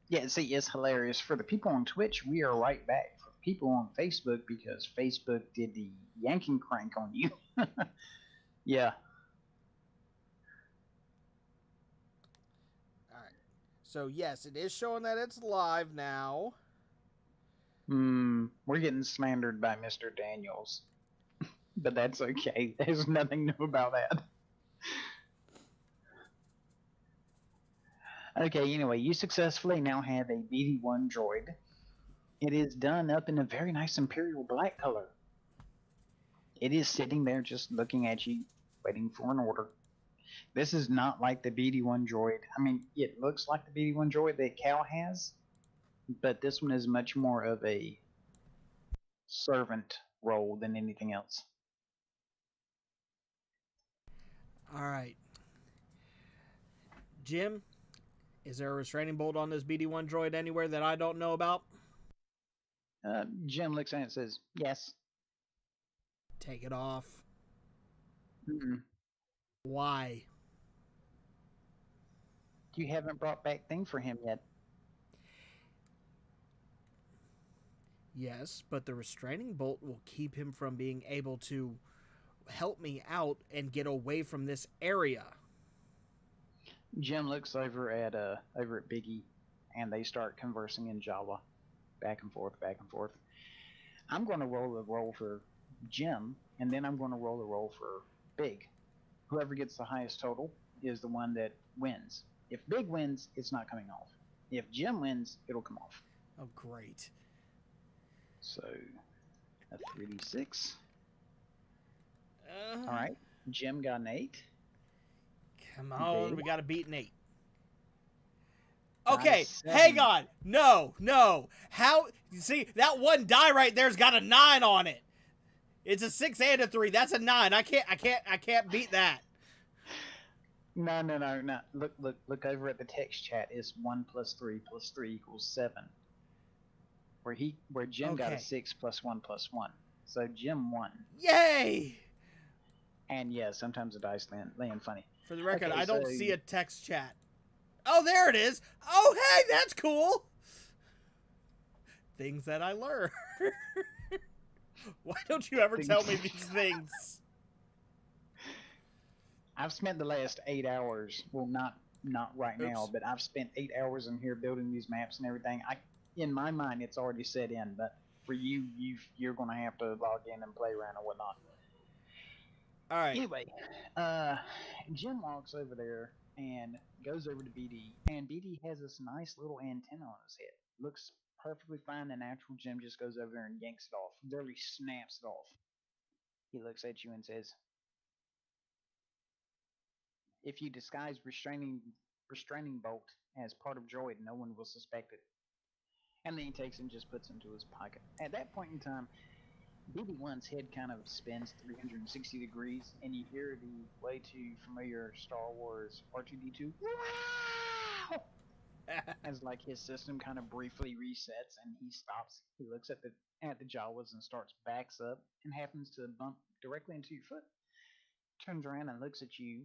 Yeah, see, it's hilarious. For the people on Twitch, we are right back. For the people on Facebook, because Facebook did the yanking crank on you. Yeah. All right. So yes, it is showing that it's live now. We're getting slandered by Mr. Daniels, but that's okay. There's nothing new about that. Okay, anyway, you successfully now have a BD1 droid. It is done up in a very nice Imperial black color. It is sitting there just looking at you, waiting for an order. This is not like the BD1 droid. I mean, it looks like the BD1 droid that Cal has, but this one is much more of a servant role than anything else. All right, Jim. Is there a restraining bolt on this BD1 droid anywhere that I don't know about? Jim looks at it and says, "Yes." Take it off. Mm-mm. Why? You haven't brought back thing for him yet. Yes, but the restraining bolt will keep him from being able to help me out and get away from this area. Jim looks over at Biggie, and they start conversing in Java, back and forth, back and forth. I'm going to roll a roll for Jim, and then I'm going to roll a roll for Big. Whoever gets the highest total is the one that wins. If Big wins, it's not coming off. If Jim wins, it'll come off. Oh, great. So a 3d6. Uh, All right. Jim got an 8. Come on, Big we got to beat an 8. got a Okay, 7. hang on. No. How? You see, that one die right there's got a 9 on it. It's a 6 and a 3. That's a 9. I can't beat that. No. Look over at the text chat. It's 1 plus 3 plus 3 equals 7. Where Jim got a Okay. 6 plus 1 plus 1. So Jim won. Yay! And yeah, sometimes the dice land funny. For the record, Okay, I don't so see a text chat. Oh, there it is. Oh, hey, that's cool. Things that I learn. Why don't you ever tell me these things? I've spent the last 8 hours. Well, not right now, Oops. but I've spent 8 hours in here building these maps and everything. In my mind, it's already set in, but for you're going to have to log in and play around or whatnot. All right. Anyway, Jim walks over there and goes over to BD, and BD has this nice little antenna on his head. Looks perfectly fine and natural. Jim just goes over there and yanks it off, literally snaps it off. He looks at you and says, "If you disguise restraining bolt as part of droid, no one will suspect it." And then he takes it and just puts it into his pocket. At that point in time, BB1's head kind of spins 360 degrees, and you hear the way too familiar Star Wars R2D2 as like his system kind of briefly resets and he stops. He looks at the Jawas and backs up and happens to bump directly into your foot. Turns around and looks at you,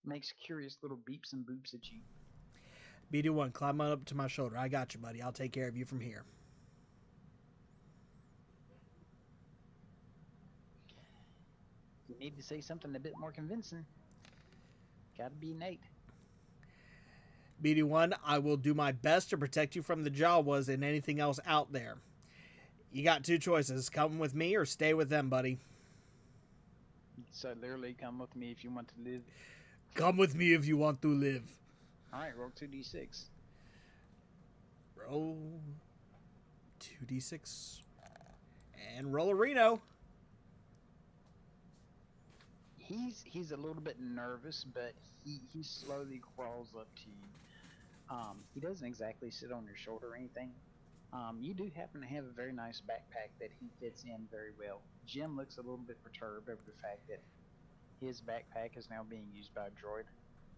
makes curious little beeps and boops at you. BD1, climb on up to my shoulder. I got you, buddy. I'll take care of you from here. You need to say something a bit more convincing. Gotta be Nate. BD1, I will do my best to protect you from the Jawas and anything else out there. You got two choices. Come with me or stay with them, buddy. So literally, come with me if you want to live. Come with me if you want to live. All right, roll 2d6. Roll 2d6. And roll a Reno. He's a little bit nervous, but he slowly crawls up to you. He doesn't exactly sit on your shoulder or anything. You do happen to have a very nice backpack that he fits in very well. Jim looks a little bit perturbed over the fact that his backpack is now being used by a droid,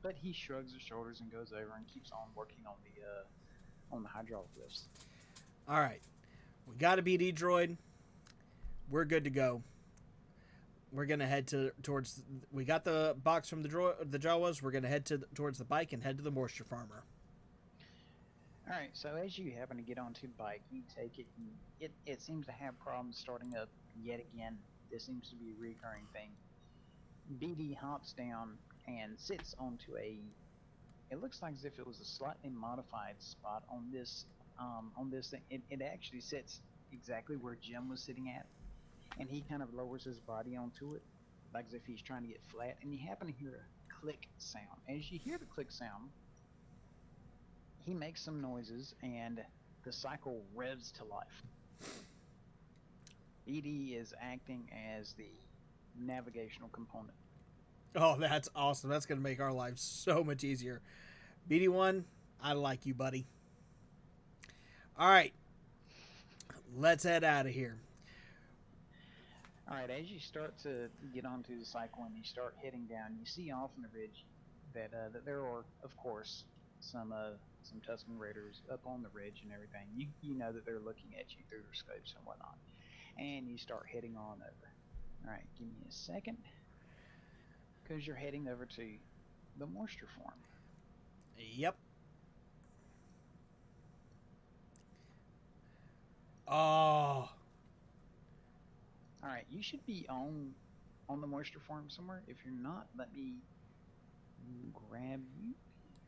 but he shrugs his shoulders and goes over and keeps on working on the hydraulic lifts. All right. We got a BD droid. We're good to go. We're gonna head towards. We got the box from the Jawas. We're gonna head towards the bike and head to the moisture farmer. All right, so as you happen to get onto the bike, you take it, and it seems to have problems starting up yet again. This seems to be a recurring thing. BD hops down and sits onto a. It looks like as if it was a slightly modified spot on this thing. It actually sits exactly where Jim was sitting at, and he kind of lowers his body onto it, like as if he's trying to get flat. And you happen to hear a click sound. As you hear the click sound, he makes some noises, and the cycle revs to life. BD is acting as the navigational component. Oh, that's awesome. That's going to make our lives so much easier. BD1, I like you, buddy. All right, let's head out of here. All right, as you start to get onto the cycle and you start heading down, you see off on the ridge that there are, of course, some Tuscan Raiders up on the ridge and everything. You know that they're looking at you through their scopes and whatnot, and you start heading on over. All right, give me a second, because you're heading over to the moisture farm. Yep. Oh, All right, you should be on the moisture farm somewhere. If you're not, let me grab you.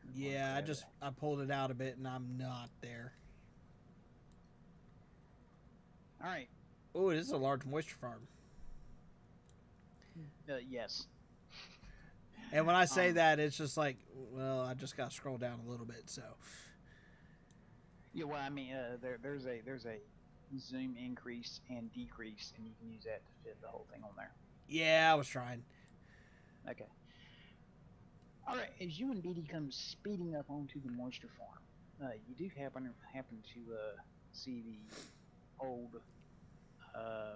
You're going to yeah. grab it. I pulled it out a bit, and I'm not there. All right. Oh, this is a large moisture farm. Yes. And when I say Um. that, it's just like, well, I just got to scroll down a little bit. So, Yeah. Well, I mean, there's a zoom increase and decrease, and you can use that to fit the whole thing on there. yeah, I was trying. Okay. All right. As you and BD come speeding up onto the moisture farm, you do happen to see old uh,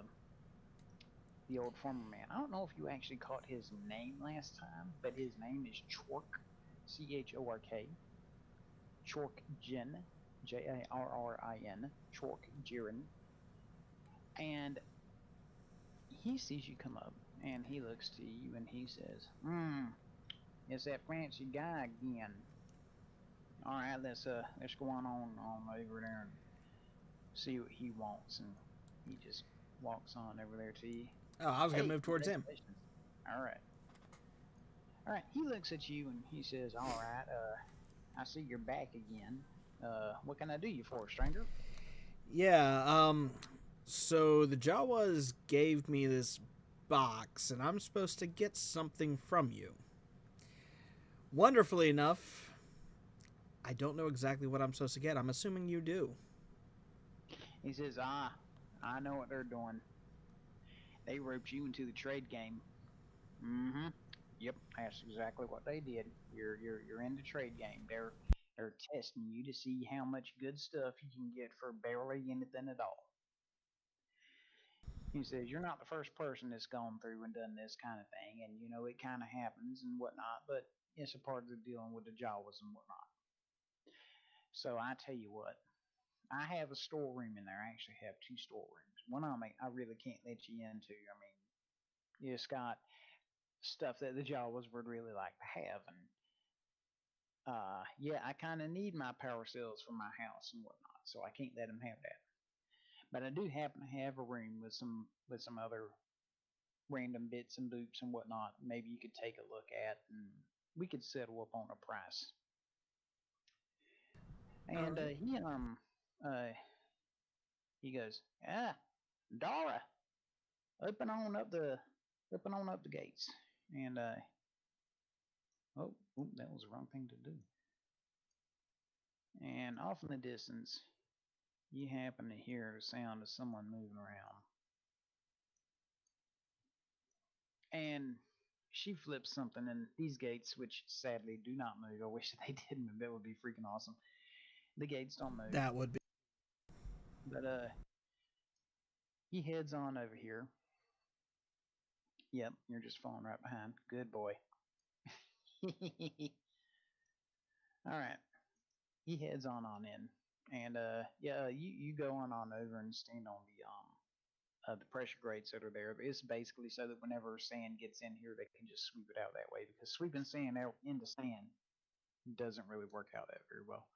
the old farmer man. I don't know if you actually caught his name last time, but his name is Chork, Chork, Chork Jin, Jarrin, Chork Jirin, and he sees you come up, and he looks to you, and he says, it's that fancy guy again. All right, let's go on over there and see what he wants." And he just walks on over there to you. Oh, I was going to "Hey, move towards him. congratulations." All right. All right, he looks at you and he says, "All right, I see you're back again. What can I do you for, stranger?" Yeah, so the Jawas gave me this box, and I'm supposed to get something from you. Wonderfully enough, I don't know exactly what I'm supposed to get. I'm assuming you do. He says, I know what they're doing. They roped you into the trade game. Mm-hmm. Yep, that's exactly what they did. You're in the trade game. They're testing you to see how much good stuff you can get for barely anything at all. He says you're not the first person that's gone through and done this kind of thing, and you know it kind of happens and whatnot, but it's a part of the dealing with the Jawas and whatnot. So I tell you what, I have a storeroom in there. I actually have two storerooms. One of them I really can't let you into. I mean, it's got stuff that the Jawas would really like to have, and yeah, I kind of need my power cells for my house and whatnot, so I can't let them have that. But I do happen to have a room with some other random bits and boops and whatnot. Maybe you could take a look at, and we could settle up on a price. All And right. uh, he goes, Dara, open on up the open on up the gates. And that was the wrong thing to do. And off in the distance, you happen to hear the sound of someone moving around. And she flips something, and these gates, which sadly do not move, I wish they did move. That would be freaking awesome. The gates don't move, That would be. but he heads on over here. Yep, you're just falling right behind. Good boy. All right, he heads on in, and yeah, you go on over and stand on the pressure grates that are there. It's basically so that whenever sand gets in here, they can just sweep it out that way, because sweeping sand out into sand doesn't really work out that very well.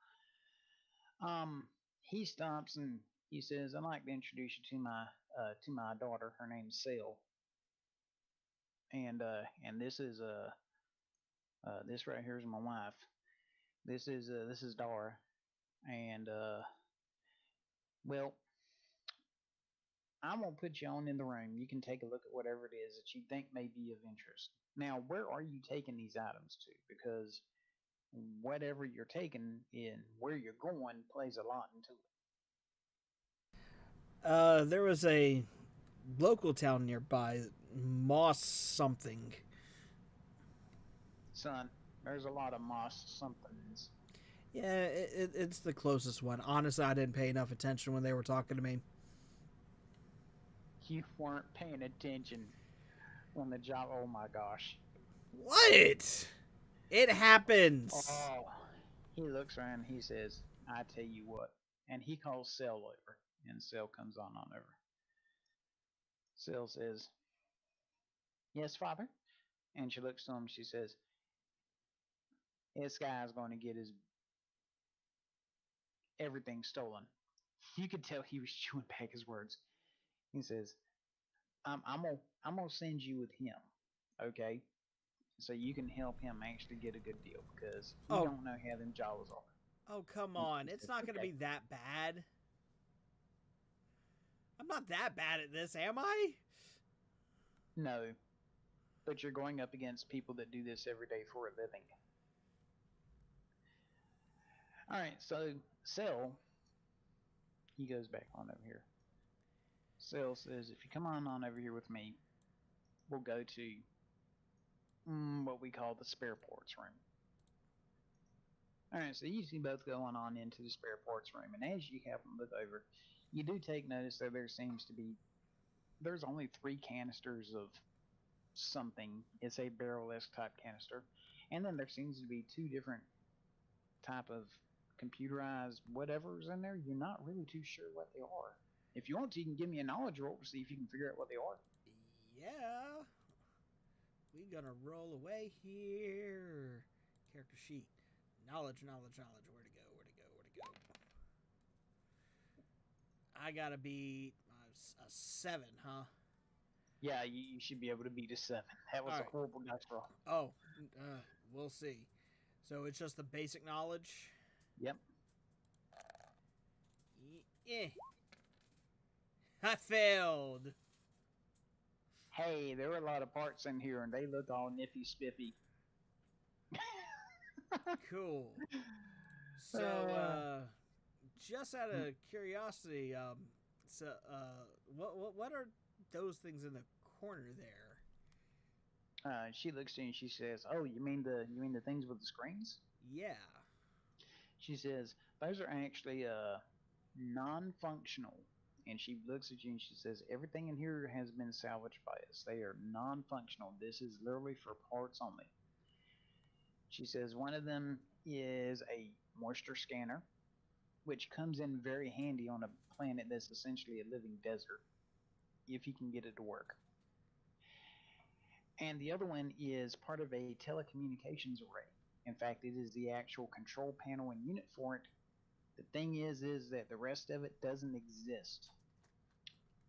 He stops and he says, "I'd like to introduce you to my daughter. Her name's Sil, and this right here is my wife. This is Dara, and well, I'm gonna put you on in the room. You can take a look at whatever it is that you think may be of interest. Now, where are you taking these items to? Because whatever you're taking in where you're going plays a lot into it. There was a local town nearby, Moss something. Son, there's a lot of moss somethings. Yeah, it's the closest one. Honestly, I didn't pay enough attention when they were talking to me. You weren't paying attention when the job. Oh my gosh. What? It happens. Oh, he looks around. He says, "I tell you what," and he calls Cell over, and Cell comes on over. Cell says, "Yes, father." And she looks to him. She says, "This guy's going to get his everything stolen." You could tell he was chewing back his words. He says, I'm gonna send you with him, okay? So you can help him actually get a good deal because he Oh, don't know how them jaws are." oh, come And on! she It's says, not gonna "Okay, be that bad. I'm not that bad at this, am I? no, but you're going up against people that do this every day for a living." All right, so Cell, he goes back on over here. Cell says, "If you come on over here with me, we'll go to what we call the spare parts room." All right, so you see both going on into the spare parts room, and as you have them look over, you do take notice that there seems to be there's only three canisters of something. It's a barrel-esque type canister, and then there seems to be two different type of computerized whatever's in there. You're not really too sure what they are. If you want to, you can give me a knowledge roll to see if you can figure out what they are. Yeah. We gonna roll away here. Character sheet. Knowledge, knowledge, knowledge. Where to go? Where to go? Where to go? I gotta be a 7, huh? Yeah, you should be able to beat a 7. That All was a right. horrible dice roll. Oh, we'll see. So it's just the basic knowledge. Yep. Eh. I failed. Hey, there were a lot of parts in here, and they look all nippy spiffy. Cool. So, uh, just out of curiosity, what are those things in the corner there? she looks to you and she says, "Oh, you mean the things with the screens?" Yeah. She says, "Those are actually non-functional." And she looks at you and she says, "Everything in here has been salvaged by us. They are non-functional. This is literally for parts only." She says one of them is a moisture scanner, which comes in very handy on a planet that's essentially a living desert if you can get it to work. And the other one is part of a telecommunications array. In fact, it is the actual control panel and unit for it. The thing is that the rest of it doesn't exist.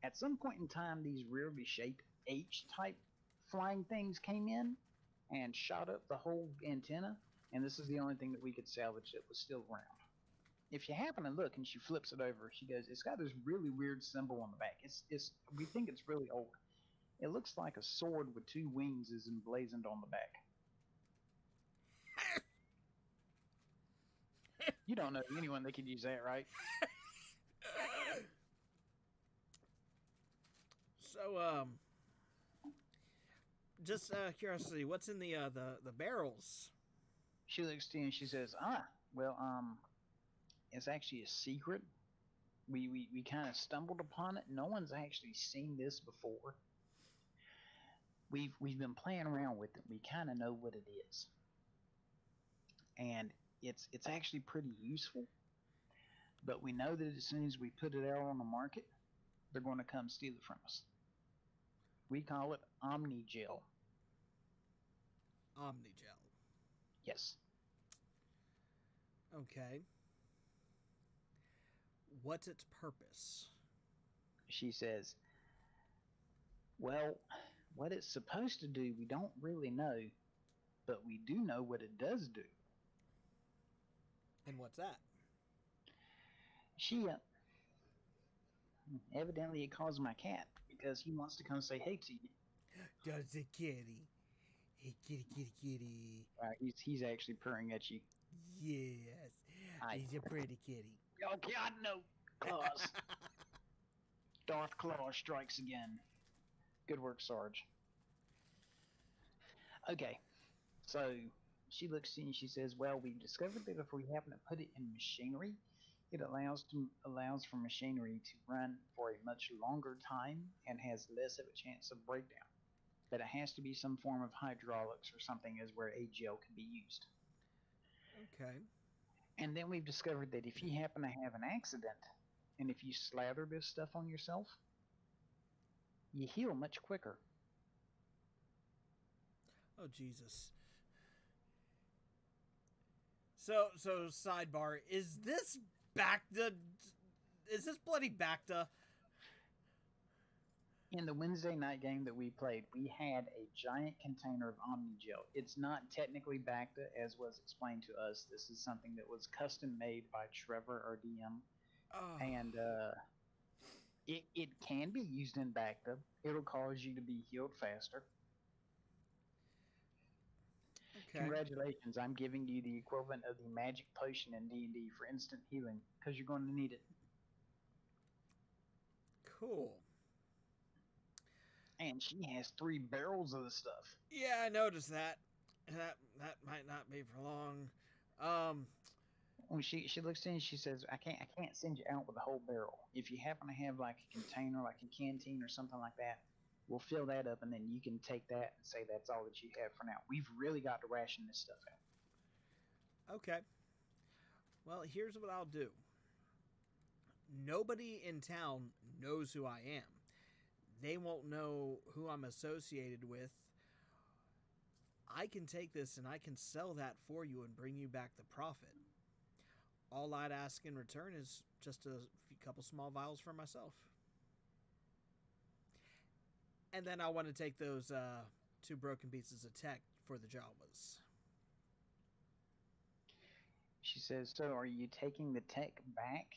At some point in time, these weirdly shaped H type flying things came in and shot up the whole antenna, and this is the only thing that we could salvage that was still around. If you happen to look and she flips it over, she goes, "It's got this really weird symbol on the back. It's we think it's really old. It looks like a sword with two wings is emblazoned on the back." You don't know anyone that could use that, right? So, just curiosity, what's in the barrels? She looks to you and she says, well, it's actually a secret. We kind of stumbled upon it. No one's actually seen this before. We've been playing around with it. We kind of know what it is, and it's actually pretty useful. But we know that as soon as we put it out on the market, they're going to come steal it from us. We call it Omni Gel. Omnigel. Yes. Okay. What's its purpose? She says, well, what it's supposed to do, we don't really know, but we do know what it does do. And what's that? She, evidently, it calls my cat because he wants to come say hey to you. Does the kitty? Hey, kitty, kitty, kitty. He's actually purring at you. Yes, Hi. he's a pretty kitty. Oh, God, no. Claws. Darth Claw strikes again. Good work, Sarge. Okay, so she looks and she says, well, we've discovered that if we happen to put it in machinery, it allows for machinery to run for a much longer time and has less of a chance of breakdown. But it has to be some form of hydraulics or something as where AGL can be used. Okay. And then we've discovered that if you happen to have an accident and if you slather this stuff on yourself, you heal much quicker. Oh Jesus. So sidebar, is this Bacta? Is this bloody Bacta? In the Wednesday night game that we played, we had a giant container of Omnigel. It's not technically Bacta, as was explained to us. This is something that was custom made by Trevor, our DM. Oh. And it can be used in Bacta. It'll cause you to be healed faster. Okay. Congratulations, I'm giving you the equivalent of the magic potion in D&D for instant healing, because you're going to need it. Cool. And she has 3 barrels of the stuff. Yeah, I noticed that. That might not be for long. When she looks in, she says, I can't send you out with a whole barrel. If you happen to have like a container, like a canteen or something like that, we'll fill that up, and then you can take that and say that's all that you have for now. We've really got to ration this stuff out. Okay. Well, here's what I'll do. Nobody in town knows who I am. They won't know who I'm associated with. I can take this and I can sell that for you and bring you back the profit. All I'd ask in return is just a couple small vials for myself. And then I want to take those 2 broken pieces of tech for the Jawas. She says, so are you taking the tech back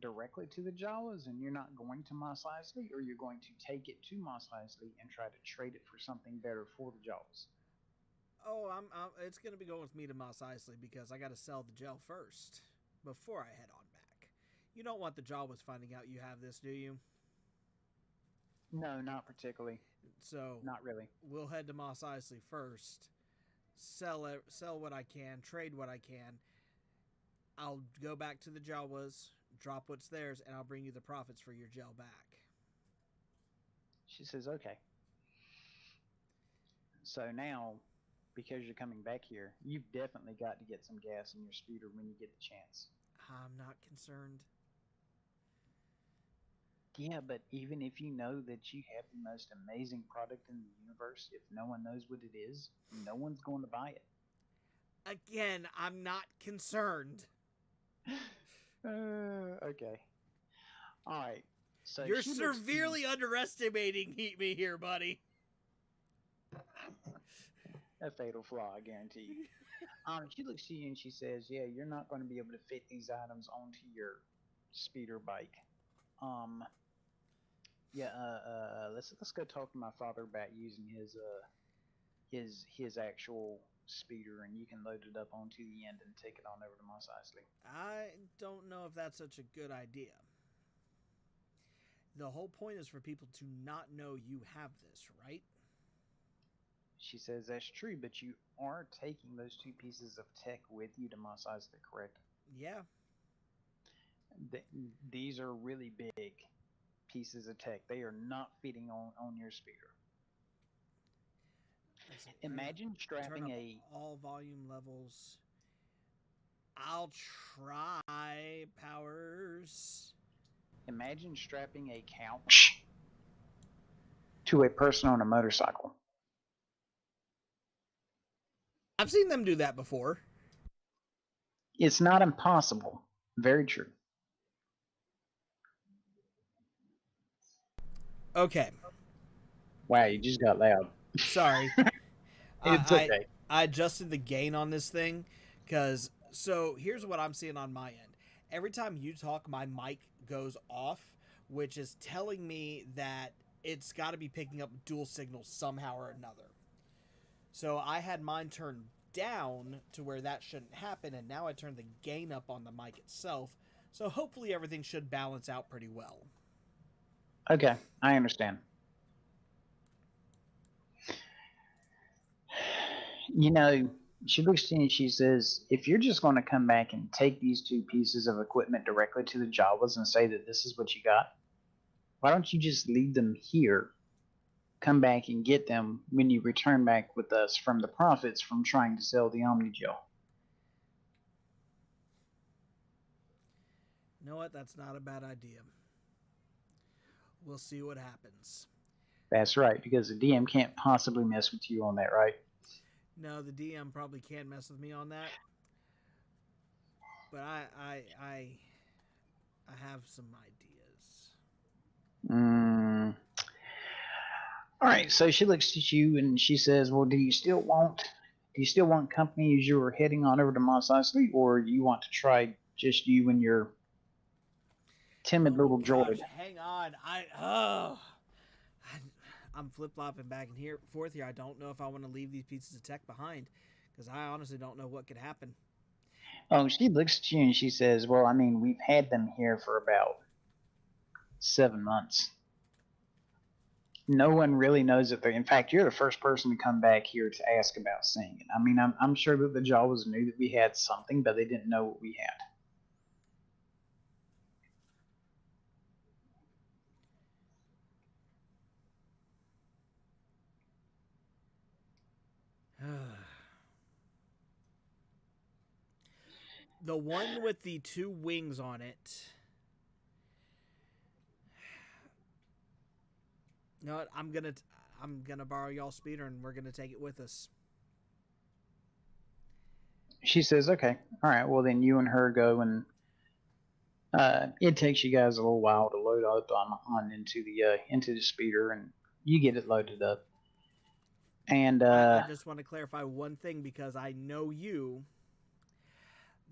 directly to the Jawas and you're not going to Mos Eisley, or you're going to take it to Mos Eisley and try to trade it for something better for the Jawas? Oh, it's going to be going with me to Mos Eisley because I got to sell the gel first before I head on back. You don't want the Jawas finding out you have this, do you? No, not particularly. So not really. We'll head to Mos Eisley first. Sell what I can, trade what I can. I'll go back to the Jawas, drop what's theirs, and I'll bring you the profits for your gel back. She says, okay. So now, because you're coming back here, you've definitely got to get some gas in your speeder when you get the chance. I'm not concerned. Yeah, but even if you know that you have the most amazing product in the universe, if no one knows what it is, no one's going to buy it. Again, I'm not concerned. Okay. All right. So you're severely underestimating me here, buddy. A fatal flaw, I guarantee you. She looks to you and she says, yeah, you're not going to be able to fit these items onto your speeder bike. Let's go talk to my father about using his actual speeder, and you can load it up onto the end and take it on over to Mos Eisley. I don't know if that's such a good idea. The whole point is for people to not know you have this, right? She says that's true, but you are taking those 2 pieces of tech with you to Mos Eisley, correct? Yeah. These are really big pieces of tech. They are not fitting on your speeder. Imagine strapping all volume levels. I'll try powers. Imagine strapping a couch to a person on a motorcycle. I've seen them do that before. It's not impossible. Very true. Okay, Wow, you just got loud. sorry. It's I okay. I adjusted the gain on this thing because so here's what I'm seeing on my end. Every time you talk, my mic goes off, which is telling me that it's got to be picking up dual signals somehow or another. So I had mine turned down to where that shouldn't happen, and now I turned the gain up on the mic itself. So hopefully everything should balance out pretty well. Okay, I understand. You know, she looks to you and she says, if you're just going to come back and take these two pieces of equipment directly to the Jawas and say that this is what you got, why don't you just leave them here, come back and get them when you return back with us from the profits from trying to sell the Omnigel? You know what? That's not a bad idea. We'll see what happens. That's right, because the DM can't possibly mess with you on that, right? No, the DM probably can't mess with me on that, but I have some ideas. Mm. All right, so she looks at you and she says, "Well, do you still want company as you were heading on over to Mos Eisley, or you want to try just you and your timid Oh my little gosh, droid?" hang on. I'm flip flopping back and here forth here. I don't know if I want to leave these pieces of tech behind because I honestly don't know what could happen. Oh, she looks at you and she says, "Well, I mean, we've had them here for about 7 months. No one really knows if they're. In fact, you're the first person to come back here to ask about seeing it. I mean, I'm sure that the Jawas knew that we had something, but they didn't know what we had." The one with the two wings on it. You know what? I'm gonna borrow y'all's speeder and we're gonna take it with us. She says, "Okay, all right. Well, then you and her go, and it takes you guys a little while to load up on into the speeder, and you get it loaded up. And I just want to clarify one thing because I know you.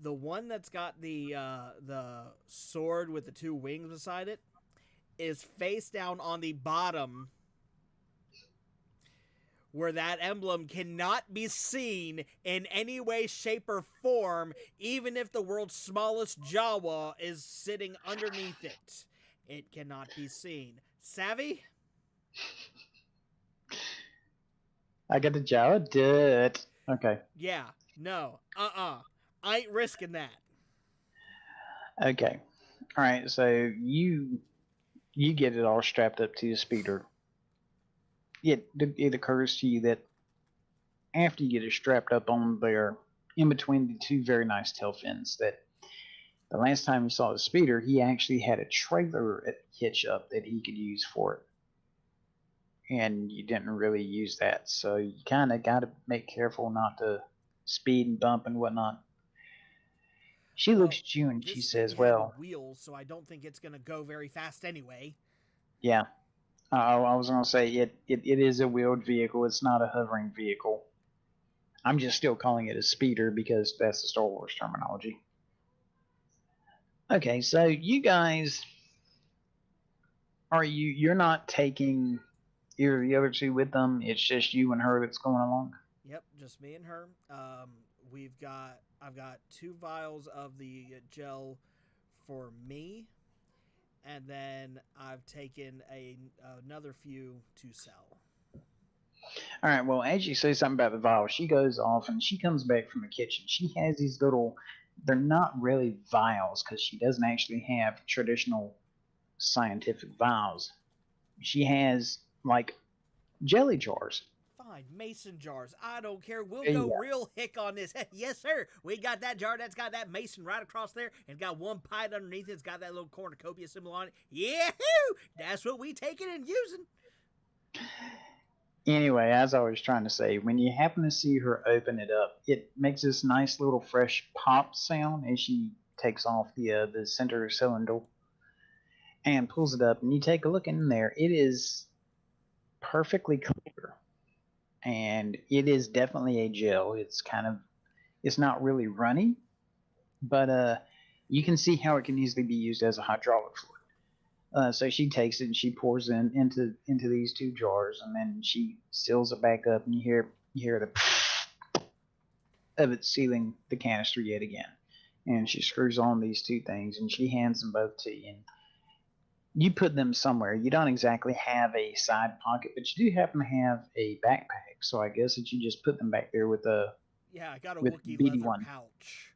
The one that's got the sword with the two wings beside it is face down on the bottom where that emblem cannot be seen in any way, shape, or form, even if the world's smallest Jawa is sitting underneath it. It cannot be seen. Savvy? I got the Jawa dirt. Okay, Yeah. No. I ain't risking that. okay, all right. So you get it all strapped up to the speeder. It occurs to you that after you get it strapped up on there, in between the two very nice tail fins, that the last time you saw the speeder, he actually had a trailer hitch up that he could use for it, and you didn't really use that. So you kind of got to make careful not to speed and bump and whatnot. She looks Well, at you and she this thing says, had "Well, wheels, so I don't think it's going to go very fast anyway. yeah, I was going to say it is a wheeled vehicle. It's not a hovering vehicle. I'm just still calling it a speeder because that's the Star Wars terminology." Okay, so you guys you're not taking either of the other two with them. It's just you and her that's going along. Yep, just me and her. I've got two vials of the gel for me, and then I've taken another few to sell. All right. Well, as you say something about the vial, she goes off and she comes back from the kitchen. She has these little. They're not really vials because she doesn't actually have traditional scientific vials. She has like jelly jars. Fine, mason jars. I don't care. We'll go Yeah. real hick on this. Yes, sir. We got that jar that's got that mason right across there and got one pipe underneath it. It's got that little cornucopia symbol on it. Yahoo! That's what we taking and using. Anyway, as I was trying to say, when you happen to see her open it up, it makes this nice little fresh pop sound as she takes off the center cylinder. and pulls it up, and you take a look in there. It is perfectly clear, and it is definitely a gel. It's not really runny, but you can see how it can easily be used as a hydraulic fluid. So she takes it and she pours into these two jars, and then she seals it back up, and you hear the of it sealing the canister yet again. And she screws on these two things, and she hands them both to you. And you put them somewhere. You don't exactly have a side pocket, but you do happen to have a backpack. So I guess that you just put them back there Yeah, I got a with Wookiee leather BD1. pouch.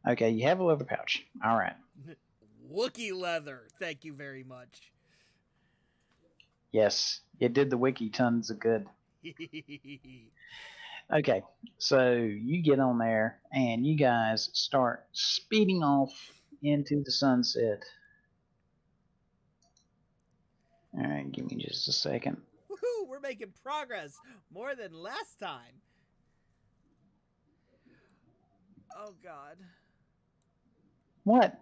Okay, you have a leather pouch. All right. Wookiee leather. Thank you very much. Yes, it did the wiki tons of good. Okay, so you get on there and you guys start speeding off into the sunset. All right, give me just a second. Woohoo! We're making progress more than last time. Oh God, What?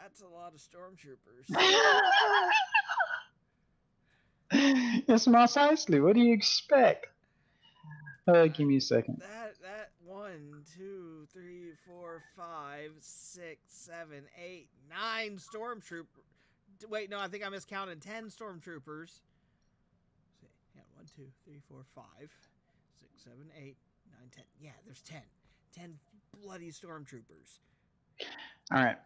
that's a lot of stormtroopers. It's Mos Eisley. What do you expect? Give me a second. That 1, 2, 3, 4, 5, 6, 7, 8, 9 stormtroopers. Wait, no, I think I miscounted 10 stormtroopers. Yeah, 1, 2, 3, 4, 5, 6, 7, 8, 9, 10. Yeah, there's 10. 10 bloody stormtroopers. All right.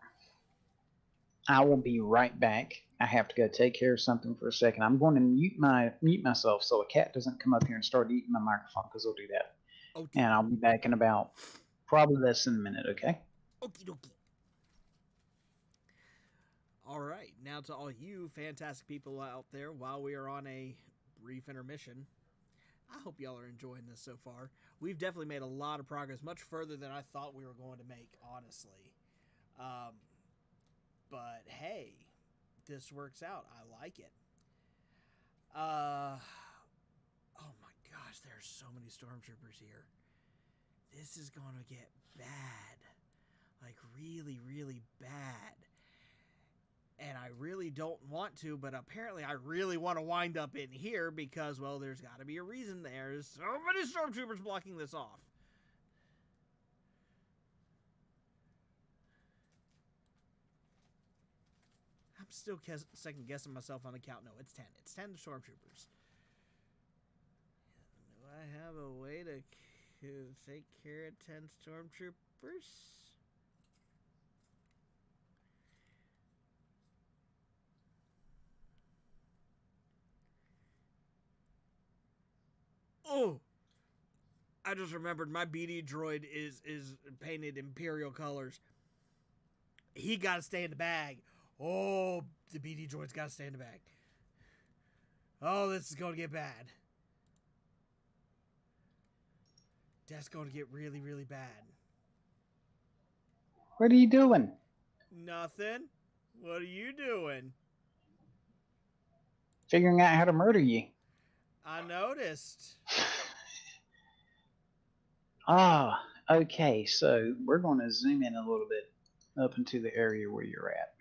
I will be right back. I have to go take care of something for a second. I'm going to mute myself so a cat doesn't come up here and start eating my microphone, because they'll do that. Okay. And I'll be back in about probably less than a minute, okay? Okie dokie. All right, now to all you fantastic people out there, while we are on a brief intermission, I hope y'all are enjoying this so far. We've definitely made a lot of progress, much further than I thought we were going to make, honestly. But hey, this works out. I like it. Oh my gosh, there's so many stormtroopers here. This is going to get bad. Like, really, really bad. And I really don't want to, but apparently I really want to wind up in here because, well, there's got to be a reason. There's so many stormtroopers blocking this off. I'm still second guessing myself on the count. No, it's 10. It's 10 stormtroopers. Do I have a way to take care of 10 stormtroopers? Oh, I just remembered my BD droid is painted Imperial colors. He got to stay in the bag. Oh, the BD droid's got to stay in the bag. Oh, this is going to get bad. That's going to get really, really bad. What are you doing? Nothing. What are you doing? Figuring out how to murder you. I noticed. Okay, so we're going to zoom in a little bit up into the area where you're at.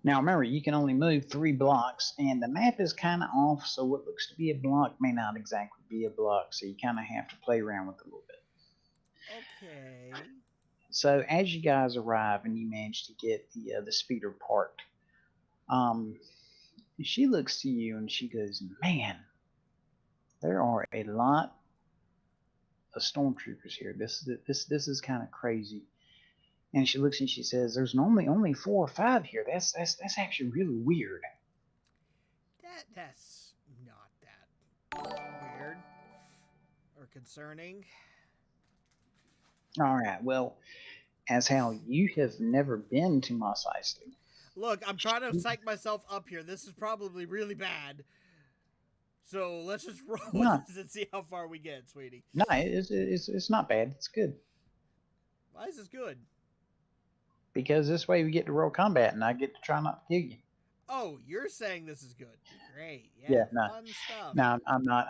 Now remember, you can only move 3 blocks, and the map is kind of off, so what looks to be a block may not exactly be a block, so you kind of have to play around with it a little bit. Okay. So as you guys arrive and you manage to get the speeder parked, she looks to you and she goes, "Man, there are a lot of stormtroopers here. This is kind of crazy." And she looks and she says, "There's normally only 4 or 5 here. That's actually really weird." That's not that weird or concerning. All right. Well, as how you have never been to Mos Eisley. Look, I'm trying to psych myself up here. This is probably really bad. So let's just roll with this and see how far we get, sweetie. No, it's not bad. It's good. Why is this good? Because this way we get to roll combat, and I get to try not to kill you. Oh, you're saying this is good. Great. Yeah, no, fun stuff. No, I'm not.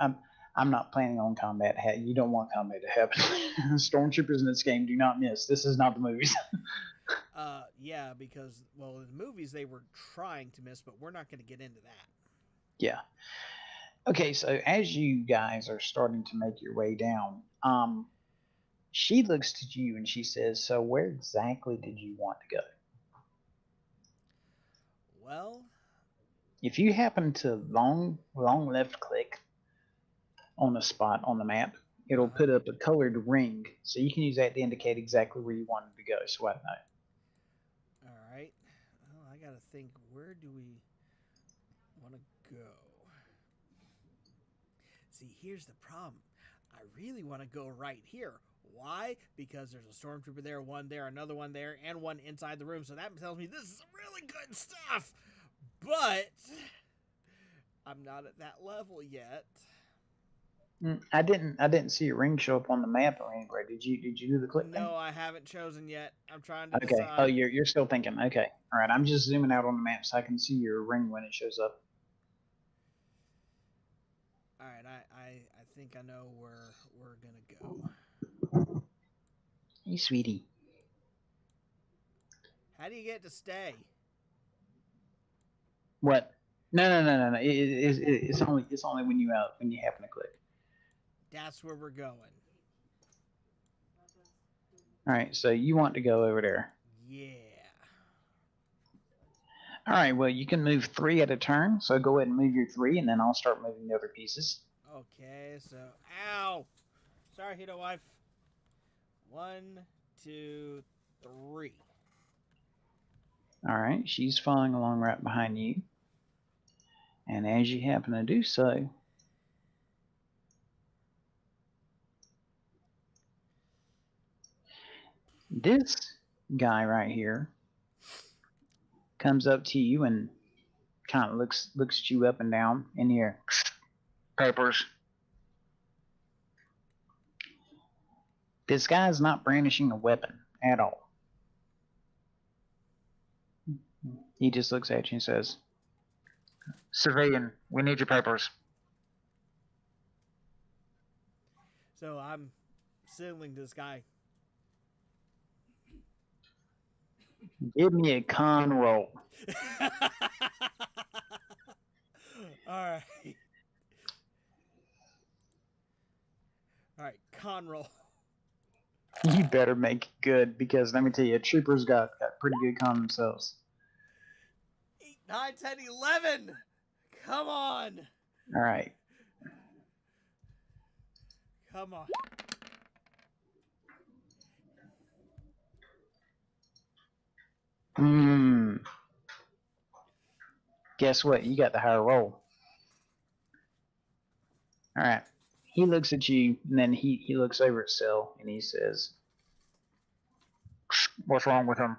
I'm not planning on combat. You don't want combat to happen. Stormtroopers in this game do not miss. This is not the movies. Yeah, because well, in the movies they were trying to miss, but we're not going to get into that. Yeah. Okay, so as you guys are starting to make your way down, she looks to you and she says, "So where exactly did you want to go?" Well, If you happen to long left click on a spot on the map, it'll uh-huh. put up a colored ring, so you can use that to indicate exactly where you wanted to go. So I know. All right. Well, I got to think. Where do we want to go? See, here's the problem. I really want to go right here. Why? Because there's a stormtrooper there, one there, another one there, and one inside the room. So that tells me this is really good stuff. But I'm not at that level yet. I didn't see a ring show up on the map or anywhere. Did you do the click thing? No, I haven't chosen yet. I'm trying to Okay. Oh, decide. you're still thinking. Okay. All right. I'm just zooming out on the map so I can see your ring when it shows up. All right, I think I know where we're gonna go. Hey, sweetie. How do you get to stay? What? No. It's only when you happen to click. That's where we're going. All right. So you want to go over there. Yeah. All right. Well, you can move 3 at a turn. So go ahead and move your 3, and then I'll start moving the other pieces. Okay, so ow. Sorry, Hito wife. 1, 2, 3. All right. She's following along right behind you. And as you happen to do so, this guy right here comes up to you and kind of looks at you up and down in here. Papers. This guy is not brandishing a weapon at all. He just looks at you and says, "Civilian, we need your papers." So I'm signaling to this guy. Give me a con roll. All right. All right, con roll. You better make it good because let me tell you, troopers got pretty good con themselves. 8, 9, 10, 11. Come on. All right. Come on. Guess what? You got the higher roll. All right. He looks at you, and then he looks over at Sil, and he says, "What's wrong with him?"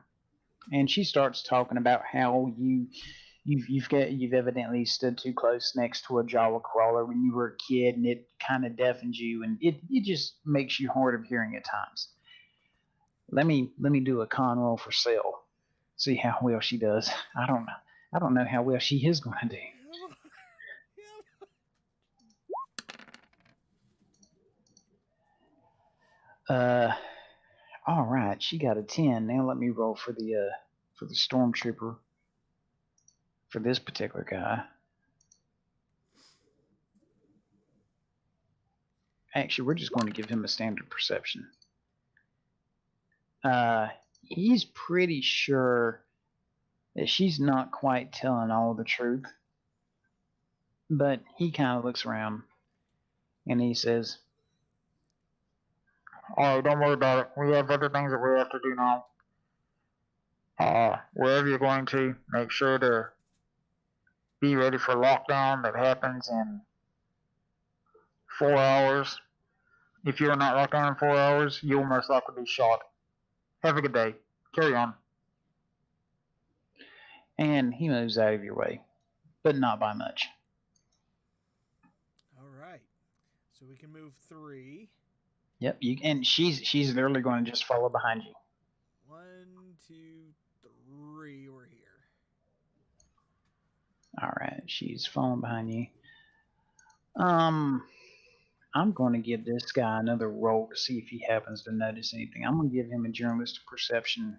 And she starts talking about how you've evidently stood too close next to a Jawa crawler when you were a kid, and it kind of deafens you, and it just makes you hard of hearing at times. Let me do a con roll for Sil. See how well she does. I don't know how well she is going to do. Uh, all right, she got a 10. Now let me roll for the stormtrooper for this particular guy. Actually, we're just going to give him a standard perception. He's pretty sure that she's not quite telling all the truth, but he kind of looks around and he says, "All right, don't worry about it. We have other things that we have to do now. Wherever you're going to, make sure to be ready for lockdown that happens in 4 hours. If you are not locked down in 4 hours, you will most likely be shot. Have a good day. Carry on." And he moves out of your way, but not by much. All right. So we can move 3. Yep, and she's literally going to just follow behind you. 1, 2, 3. We're here. All right, she's following behind you. I'm going to give this guy another roll to see if he happens to notice anything. I'm going to give him a journalistic perception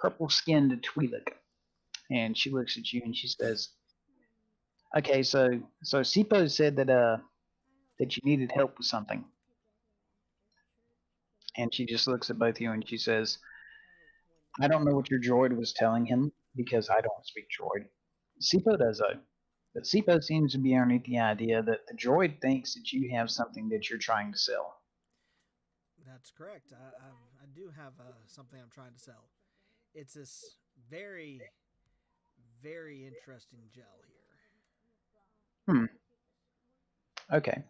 purple-skinned Twi'lek, and she looks at you and she says, "Okay, so Sipo said that you needed help with something," and she just looks at both of you and she says, "I don't know what your droid was telling him because I don't speak droid. Sipo does though." But Sipo seems to be underneath the idea that the droid thinks that you have something that you're trying to sell. That's correct. I do have something I'm trying to sell. It's this very, very interesting gel here. Hmm. Okay.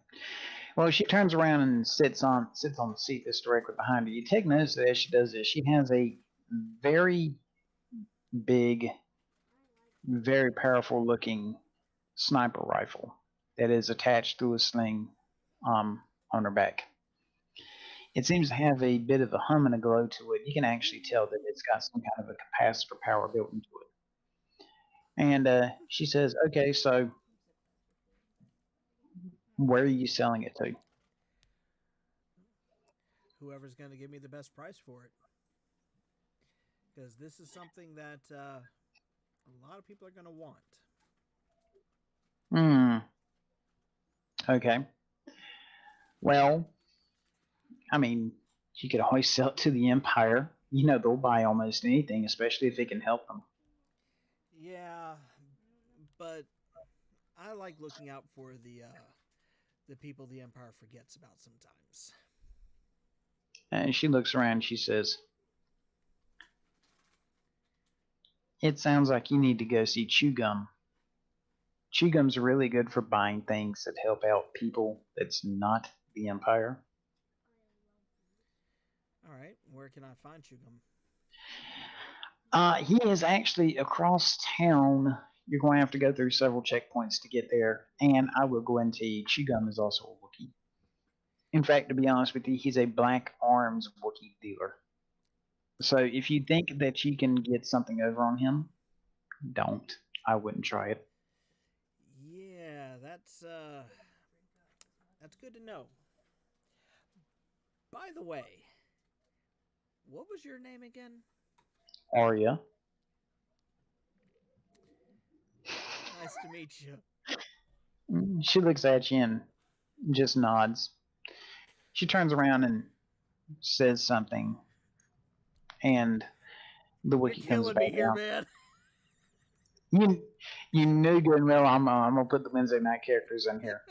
Well, she turns around and sits on the seat that's directly behind her. You take notice that as she does this, she has a very big, very powerful looking sniper rifle that is attached to a sling on her back. It seems to have a bit of a hum and a glow to it. You can actually tell that it's got some kind of a capacitor power built into it. And she says, "Okay, so where are you selling it to?" Whoever's going to give me the best price for it. Because this is something that a lot of people are going to want. Hmm. Okay. Well, I mean, you could always sell it to the Empire. You know, they'll buy almost anything, especially if it can help them. Yeah, but I like looking out for the people the Empire forgets about sometimes. And she looks around and she says, "It sounds like you need to go see Chewgum. Chewgum's really good for buying things that help out people that's not the Empire." All right, where can I find Chugum? He is actually across town. You're going to have to go through several checkpoints to get there. And I will go into Chewgum is also a Wookiee. In fact, to be honest with you, he's a Black Arms Wookiee dealer. So if you think that you can get something over on him, don't. I wouldn't try it. Yeah, that's good to know. By the way, what was your name again? Arya. Nice to meet you. She looks at you and just nods. She turns around and says something, and the You're Wookiee comes killing back me here, down. man. You, you knew good and well I'm going to put the Wednesday night characters in here.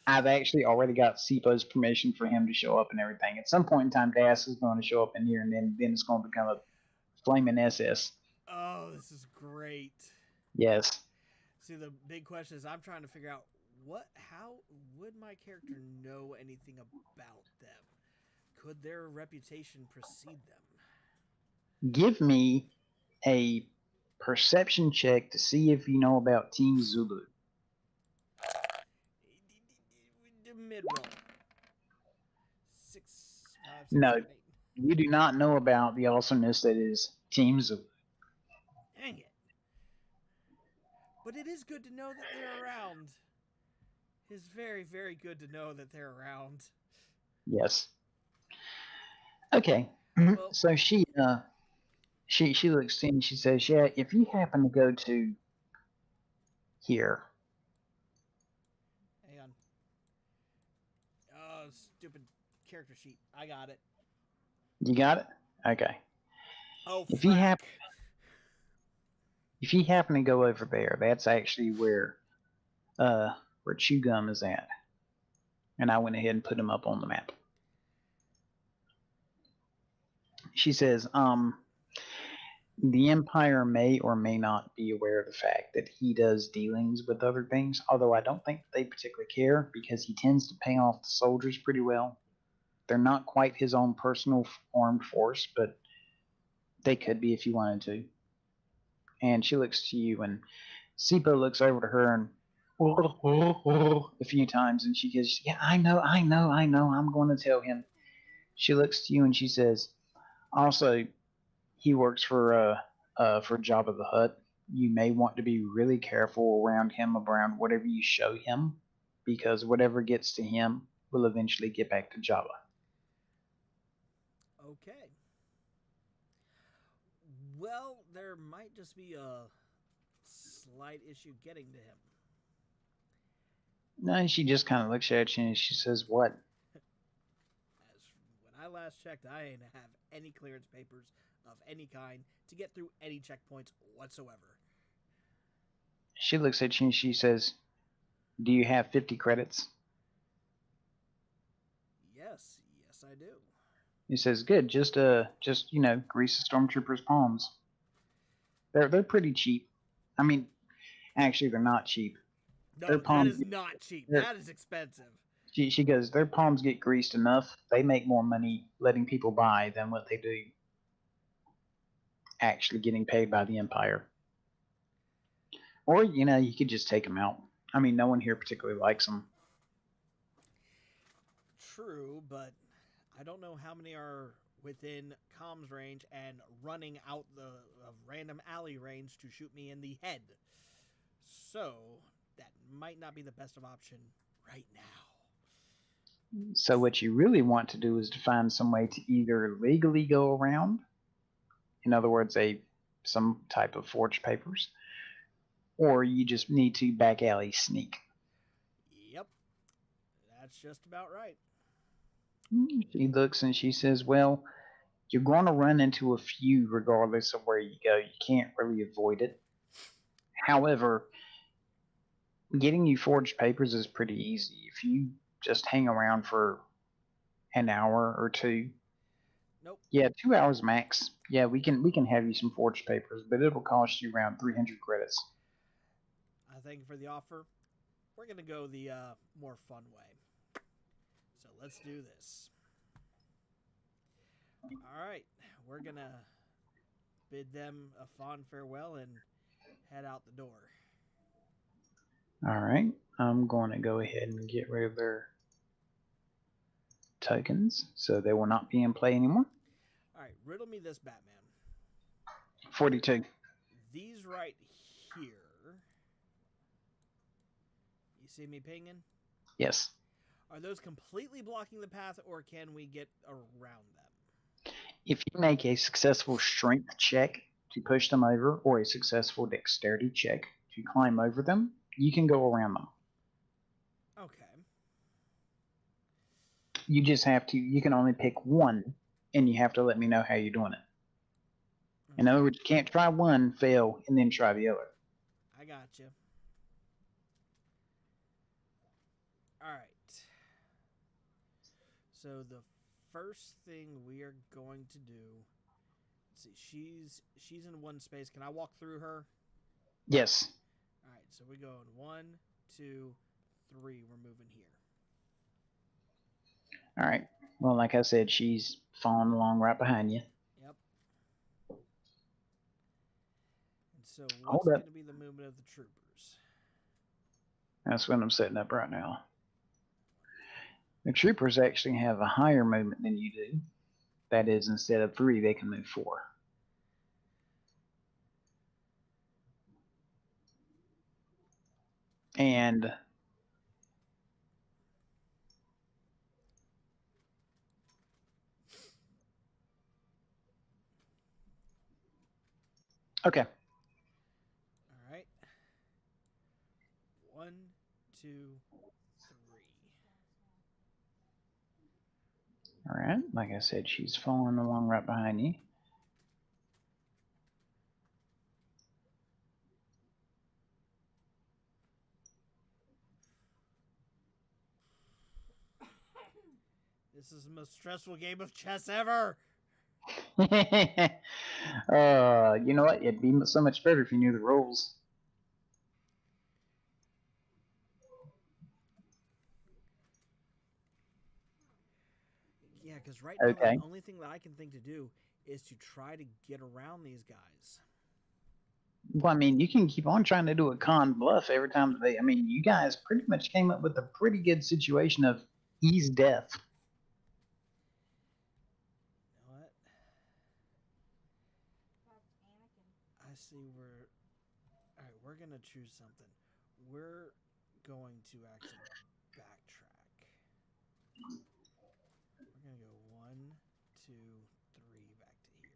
I've actually already got Sipo's permission for him to show up and everything. At some point in time, Das is going to show up in here, and then it's going to become a flaming SS. Oh, this is great. Yes. See, the big question is I'm trying to figure out how would my character know anything about them? Could their reputation precede them? Give me a perception check to see if you know about Team Zulu. Mid roll. 6, 5, 6, No, 7, 8. you do not know about the awesomeness that is Team Zulu. Dang it. But it is good to know that they're around. It's very, very good to know that they're around. Yes. Okay. Well, So she looks to me and she says, "Yeah, if you happen to go to here." hang on. Oh, stupid character sheet. I got it. You got it? Okay. Oh, If you frack. happen if you happen to go over there, that's actually where Chew Gum is at. And I went ahead and put him up on the map. She says, the Empire may or may not be aware of the fact that he does dealings with other things, although I don't think they particularly care because he tends to pay off the soldiers pretty well. They're not quite his own personal armed force, but they could be if he wanted to. And she looks to you, and Sipo looks over to her and a few times, and she goes, "Yeah, I know, I'm going to tell him." She looks to you and she says, "Also, he works for Jabba the Hutt. You may want to be really careful around him, around whatever you show him, because whatever gets to him will eventually get back to Jabba." Okay. there might just be a slight issue getting to him. No, she just kind of looks at you and she says, "What?" As when I last checked, I didn't have any clearance papers of any kind to get through any checkpoints whatsoever. She looks at you and she says, "Do you have 50 credits?" Yes, yes, I do. He says, "Good. Just grease the stormtroopers' palms. They're pretty cheap. I mean, actually, they're not cheap. Their No, that palms. is not cheap. Their, That is expensive. she goes, their palms get greased enough. They make more money letting people buy than what they do actually getting paid by the Empire. Or you could just take them out. I mean, no one here particularly likes them. True, but I don't know how many are within comms range and running out the random alley range to shoot me in the head. So that might not be the best of option right now. So what you really want to do is to find some way to either legally go around, in other words, some type of forged papers, or you just need to back alley sneak. Yep, that's just about right. She looks and she says, "Well, you're going to run into a few regardless of where you go. You can't really avoid it. However, getting you forged papers is pretty easy. If you just hang around for an hour or two, Nope. yeah, 2 hours max. Yeah, we can have you some forged papers, but it'll cost you around 300 credits." I thank you for the offer. We're going to go the more fun way. So let's do this. All right, we're going to bid them a fond farewell and head out the door. All right, I'm going to go ahead and get rid of their tokens, so they will not be in play anymore. All right, riddle me this, Batman. 42. These right here. You see me pinging? Yes. Are those completely blocking the path, or can we get around them? If you make a successful strength check to push them over, or a successful dexterity check to climb over them, you can go around them. Okay. You just have to, you can only pick one, and you have to let me know how you're doing it. In other words, you can't try one, fail, and then try the other. I got you. All right. So the first thing we are going to do. Let's see. She's in one space. Can I walk through her? Yes. All right. So we go in 1, 2, 3. We're moving here. All right. Well, like I said, she's following along right behind you. Yep. And so what's going to be the movement of the troopers? That's what I'm setting up right now. The troopers actually have a higher movement than you do. That is, instead of 3, they can move 4. And okay. All right. 1, 2, 3. All right. Like I said, she's following along right behind you. This is the most stressful game of chess ever. You know what? It'd be so much better if you knew the rules. Yeah, because right now Okay. the only thing that I can think to do is to try to get around these guys. Well, I mean, you can keep on trying to do a con bluff every time they. I mean, you guys pretty much came up with a pretty good situation of ease death. You know what? I see we're. Alright, we're going to choose something. We're going to actually backtrack. We're going to go 1, 2, 3 back to here.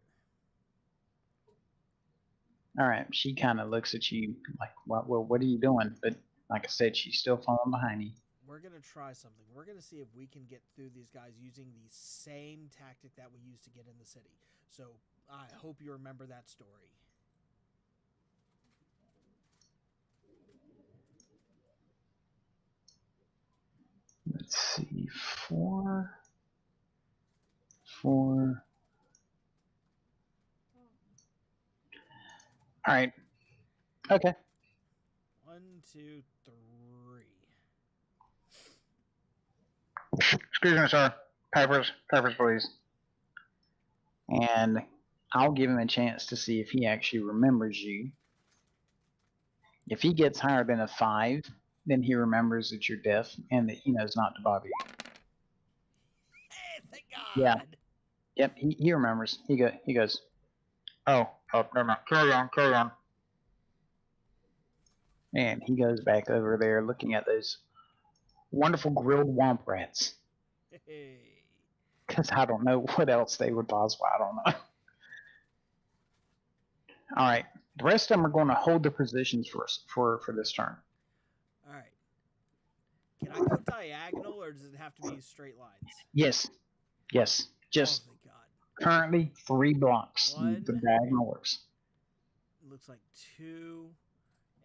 All right. She kind of looks at you like, what are you doing? But like I said, she's still falling behind you. We're gonna try something. We're gonna see if we can get through these guys using the same tactic that we used to get in the city. So I hope you remember that story. Let's see. 4, 4. All right. Okay. 1, 2, 3. Excuse me, sir. Papers, please. And I'll give him a chance to see if he actually remembers you. If he gets higher than a 5, then he remembers that you're deaf and that he knows not to bother you. Hey, thank God. Yeah. Yep, he remembers. He goes, oh, never mind. Carry on. And he goes back over there looking at those wonderful grilled womp rats. Hey. Because I don't know what else they would possibly. I don't know. All right. The rest of them are going to hold their positions for this turn. All right. Can I go diagonal, or does it have to be straight lines? Yes. Just oh, thank God. Currently 3 blocks. 1. The diagonal works. Looks like 2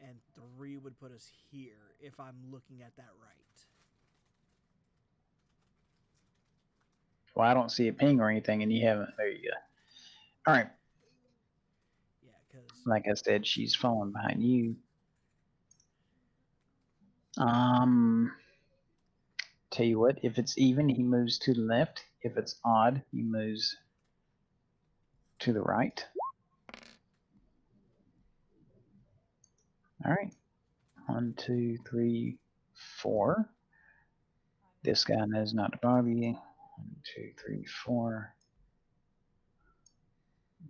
and 3 would put us here if I'm looking at that right. Well, I don't see a ping or anything, and you haven't. There you go. All right. Yeah, because like I said, she's falling behind you. Tell you what, if it's even, he moves to the left. If it's odd, he moves to the right. All right. 1, 2, 3, 4. This guy knows not to bother you. 1, 2, 3, 4.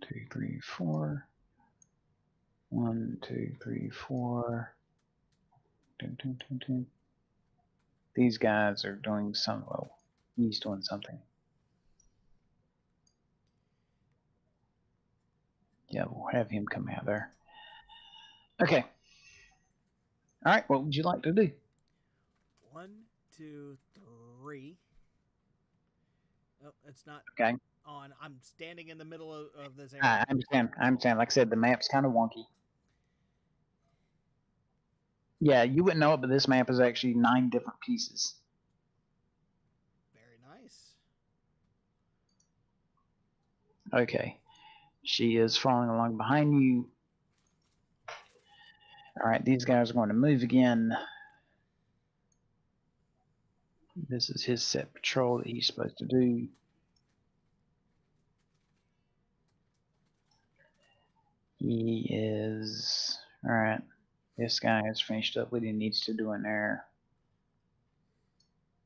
2, 3, 4. 1, 2, 3, 4. Dun, dun, dun, dun. These guys are doing some. Well, he's doing something. Yeah, we'll have him come out there. Okay. All right. What would you like to do? 1, 2, 3. Oh, it's not Okay. on. I'm standing in the middle of this I area. understand. Like I said, the map's kind of wonky. Yeah, you wouldn't know it, but this map is actually 9 different pieces. Very nice. Okay. She is following along behind you. All right, these guys are going to move again. This is his set patrol that he's supposed to do. He is... All right. This guy has finished up what he needs to do in there.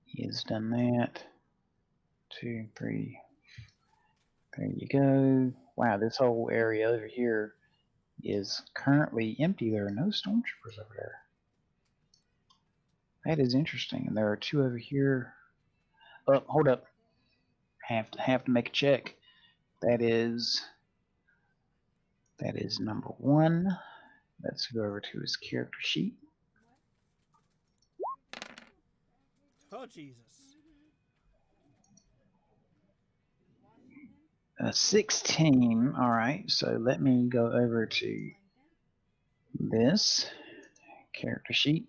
He has done that. 2, 3. There you go. Wow, this whole area over here is currently empty. There are no stormtroopers over there. That is interesting. And there are 2 over here. Oh, hold up. Have to make a check. That is number 1. Let's go over to his character sheet. Oh, Jesus. 16. All right, so let me go over to this character sheet.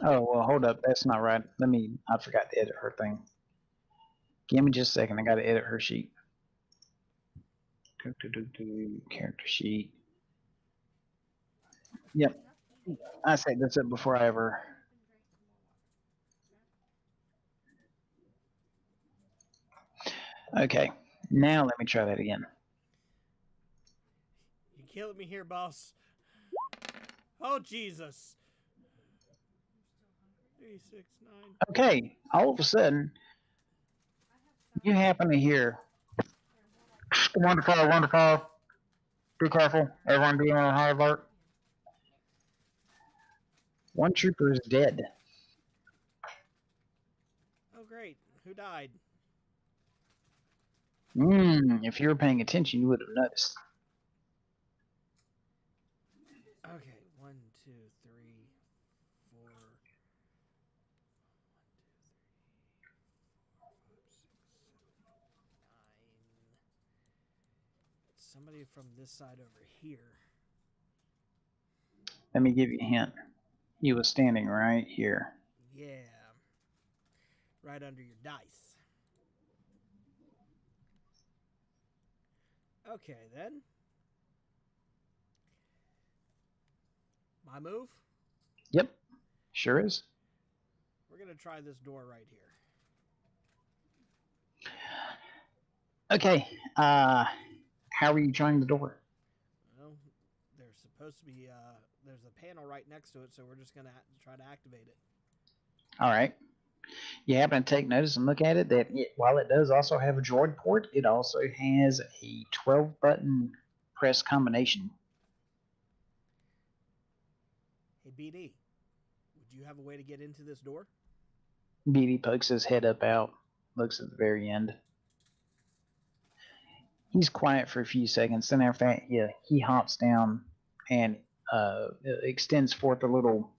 Oh, well, hold up. That's not right. I forgot to edit her thing. Give me just a second. I got to edit her sheet. Character sheet. Yep. I set this up before I ever. Okay. Now let me try that again. You killing me here, boss. Oh, Jesus. 3, 6, 9. Okay. All of a sudden, you happen to hear. Wonderful. Be careful. Everyone be on high alert. One trooper is dead. Oh, Oh, great. Who died? If you were paying attention, you would have noticed. Okay, 1, 2, 3, 4. 1, 2, 3, 4, 5, 6, 7, 8, 9. Somebody from this side over here. Let me give you a hint. He was standing right here. Yeah. Right under your dice. Okay, then. My move? Yep, sure is. We're going to try this door right here. Okay, how are you trying the door? Well, there's supposed to be, there's a panel right next to it, so we're just going to try to activate it. All right. You happen to take notice and look at it that while it does also have a droid port, it also has a 12-button press combination. Hey, BD, would you have a way to get into this door? BD pokes his head up out, looks at the very end. He's quiet for a few seconds. Then after that, he hops down and extends forth a little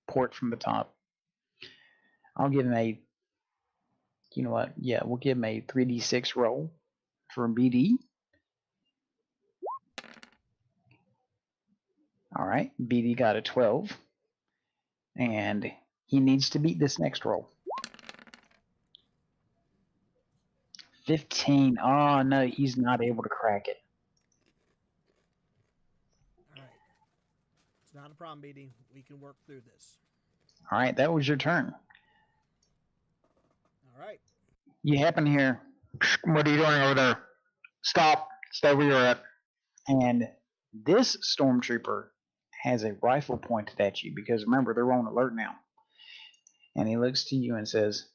port from the top. I'll give him a, you know what? Yeah, we'll give him a 3d6 roll for BD. All right, BD got a 12, and he needs to beat this next roll. 15. Oh no, he's not able to crack it. All right. It's not a problem, BD. We can work through this. All right, that was your turn. All right. You happen to hear, "What are you doing over there? Stop! Stay where you're at." And this stormtrooper has a rifle pointed at you because remember, they're on alert now. And he looks to you and says,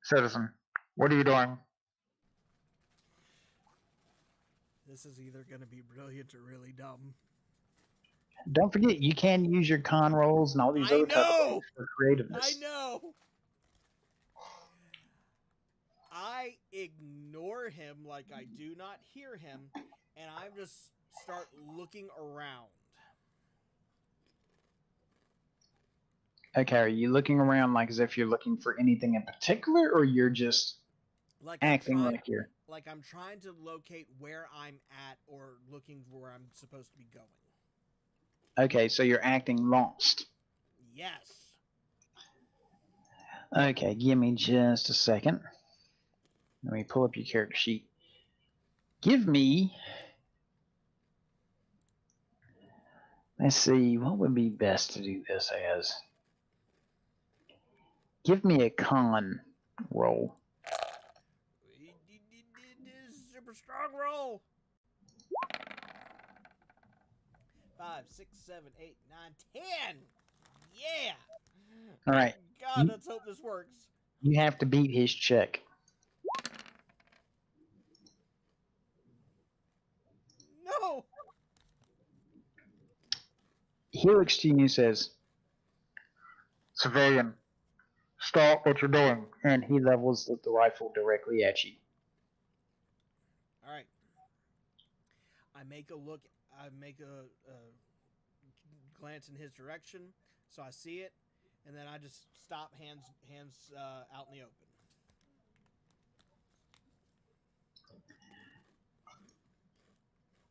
"Citizen, what are you doing?" This is either going to be brilliant or really dumb. Don't forget, you can use your con rolls and all these other type of things for creativeness. I know. I ignore him like I do not hear him, and I just start looking around. Okay, are you looking around like as if you're looking for anything in particular, or you're just acting like you're... Like I'm trying to locate where I'm at or looking for where I'm supposed to be going. Okay, so you're acting lost. Yes. Okay, give me just a second. Let me pull up your character sheet. Give me... Let's see, what would be best to do this as? Give me a con roll. Super strong roll. 5, 6, 7, 8, 9, 10. Yeah. All right. God, let's hope this works. You have to beat his check. No. He looks to you and says, "Civilian, stop what you're doing." And he levels the rifle directly at you. All right. I make a look. I make a glance in his direction, so I see it, and then I just stop, hands out in the open.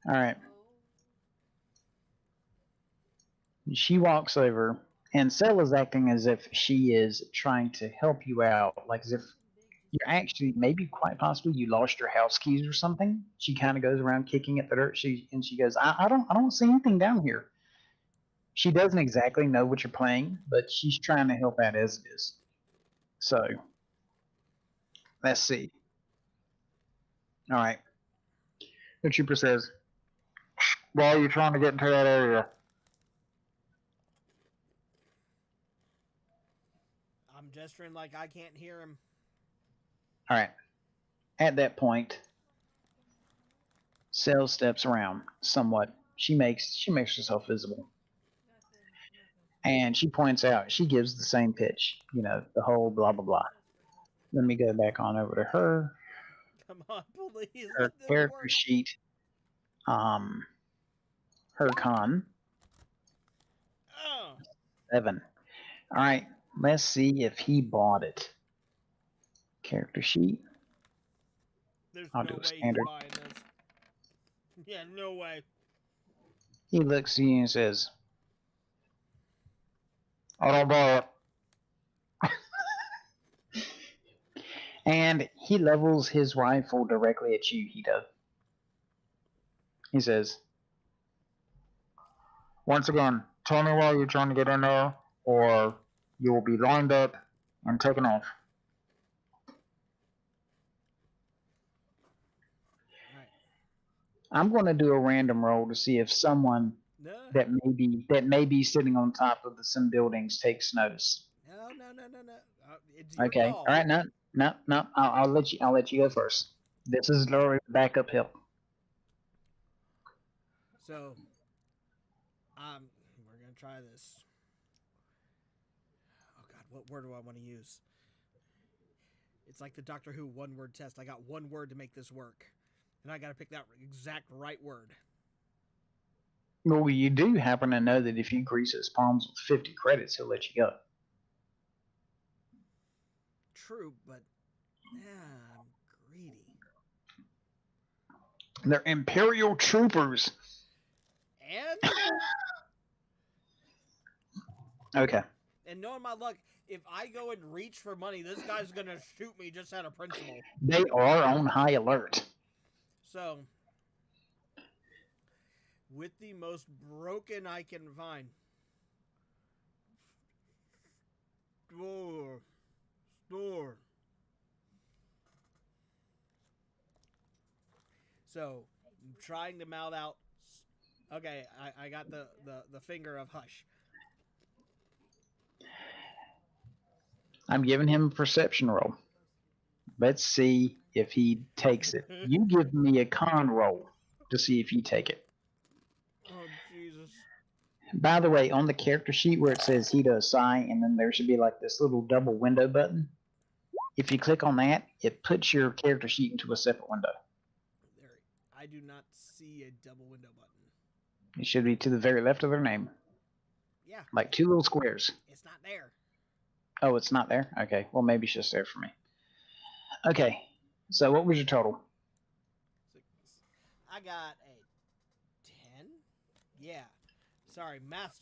All right. She walks over, and Cell is acting as if she is trying to help you out, like as if you're actually, maybe quite possibly, you lost your house keys or something. She kind of goes around kicking at the dirt. She goes, I don't see anything down here." She doesn't exactly know what you're playing, but she's trying to help out as it is. So, let's see. All right. The trooper says, "Why are you trying to get into that area?" I'm gesturing like I can't hear him. All right. At that point, Cell steps around somewhat. She makes herself visible. And she points out, she gives the same pitch, the whole blah, blah, blah. Let me go back on over to her. Come on, please Her let this character work. sheet, her con, Oh, 7. All right, let's see if he bought it. Character sheet. there's I'll no do a way he's standard. buying this. Yeah, no way. He looks at you and says, I don't buy it. And he levels his rifle directly at you, he does. He says, once again, tell me why you're trying to get in there, or you will be lined up and taken off. All right. I'm going to do a random roll to see if someone No, that may be sitting on top of some buildings takes notice. no. It's your Okay. call. All right. No. I'll let you go first. This is literally back uphill. So, we're gonna try this. Oh God, what word do I want to use? It's like the Doctor Who one-word test. I got one word to make this work, and I got to pick that exact right word. Well, you do happen to know that if you grease his palms with 50 credits, he'll let you go. True, but I'm greedy. They're Imperial troopers. And Okay. and knowing my luck, if I go and reach for money, this guy's gonna shoot me just out of principle. They are on high alert. So, with the most broken I can find. Store. So, I'm trying to mouth out. Okay, I got the finger of hush. I'm giving him a perception roll. Let's see if he takes it. You give me a con roll to see if you take it. Oh, Jesus. By the way, on the character sheet where it says he does sigh, and then there should be like this little double window button. If you click on that, it puts your character sheet into a separate window. There, I do not see a double window button. It should be to the very left of their name. Yeah. Like 2 little squares. It's not there. Oh, it's not there? Okay, well, maybe it's just there for me. Okay, so what was your total? I got a 10? Yeah. Sorry, math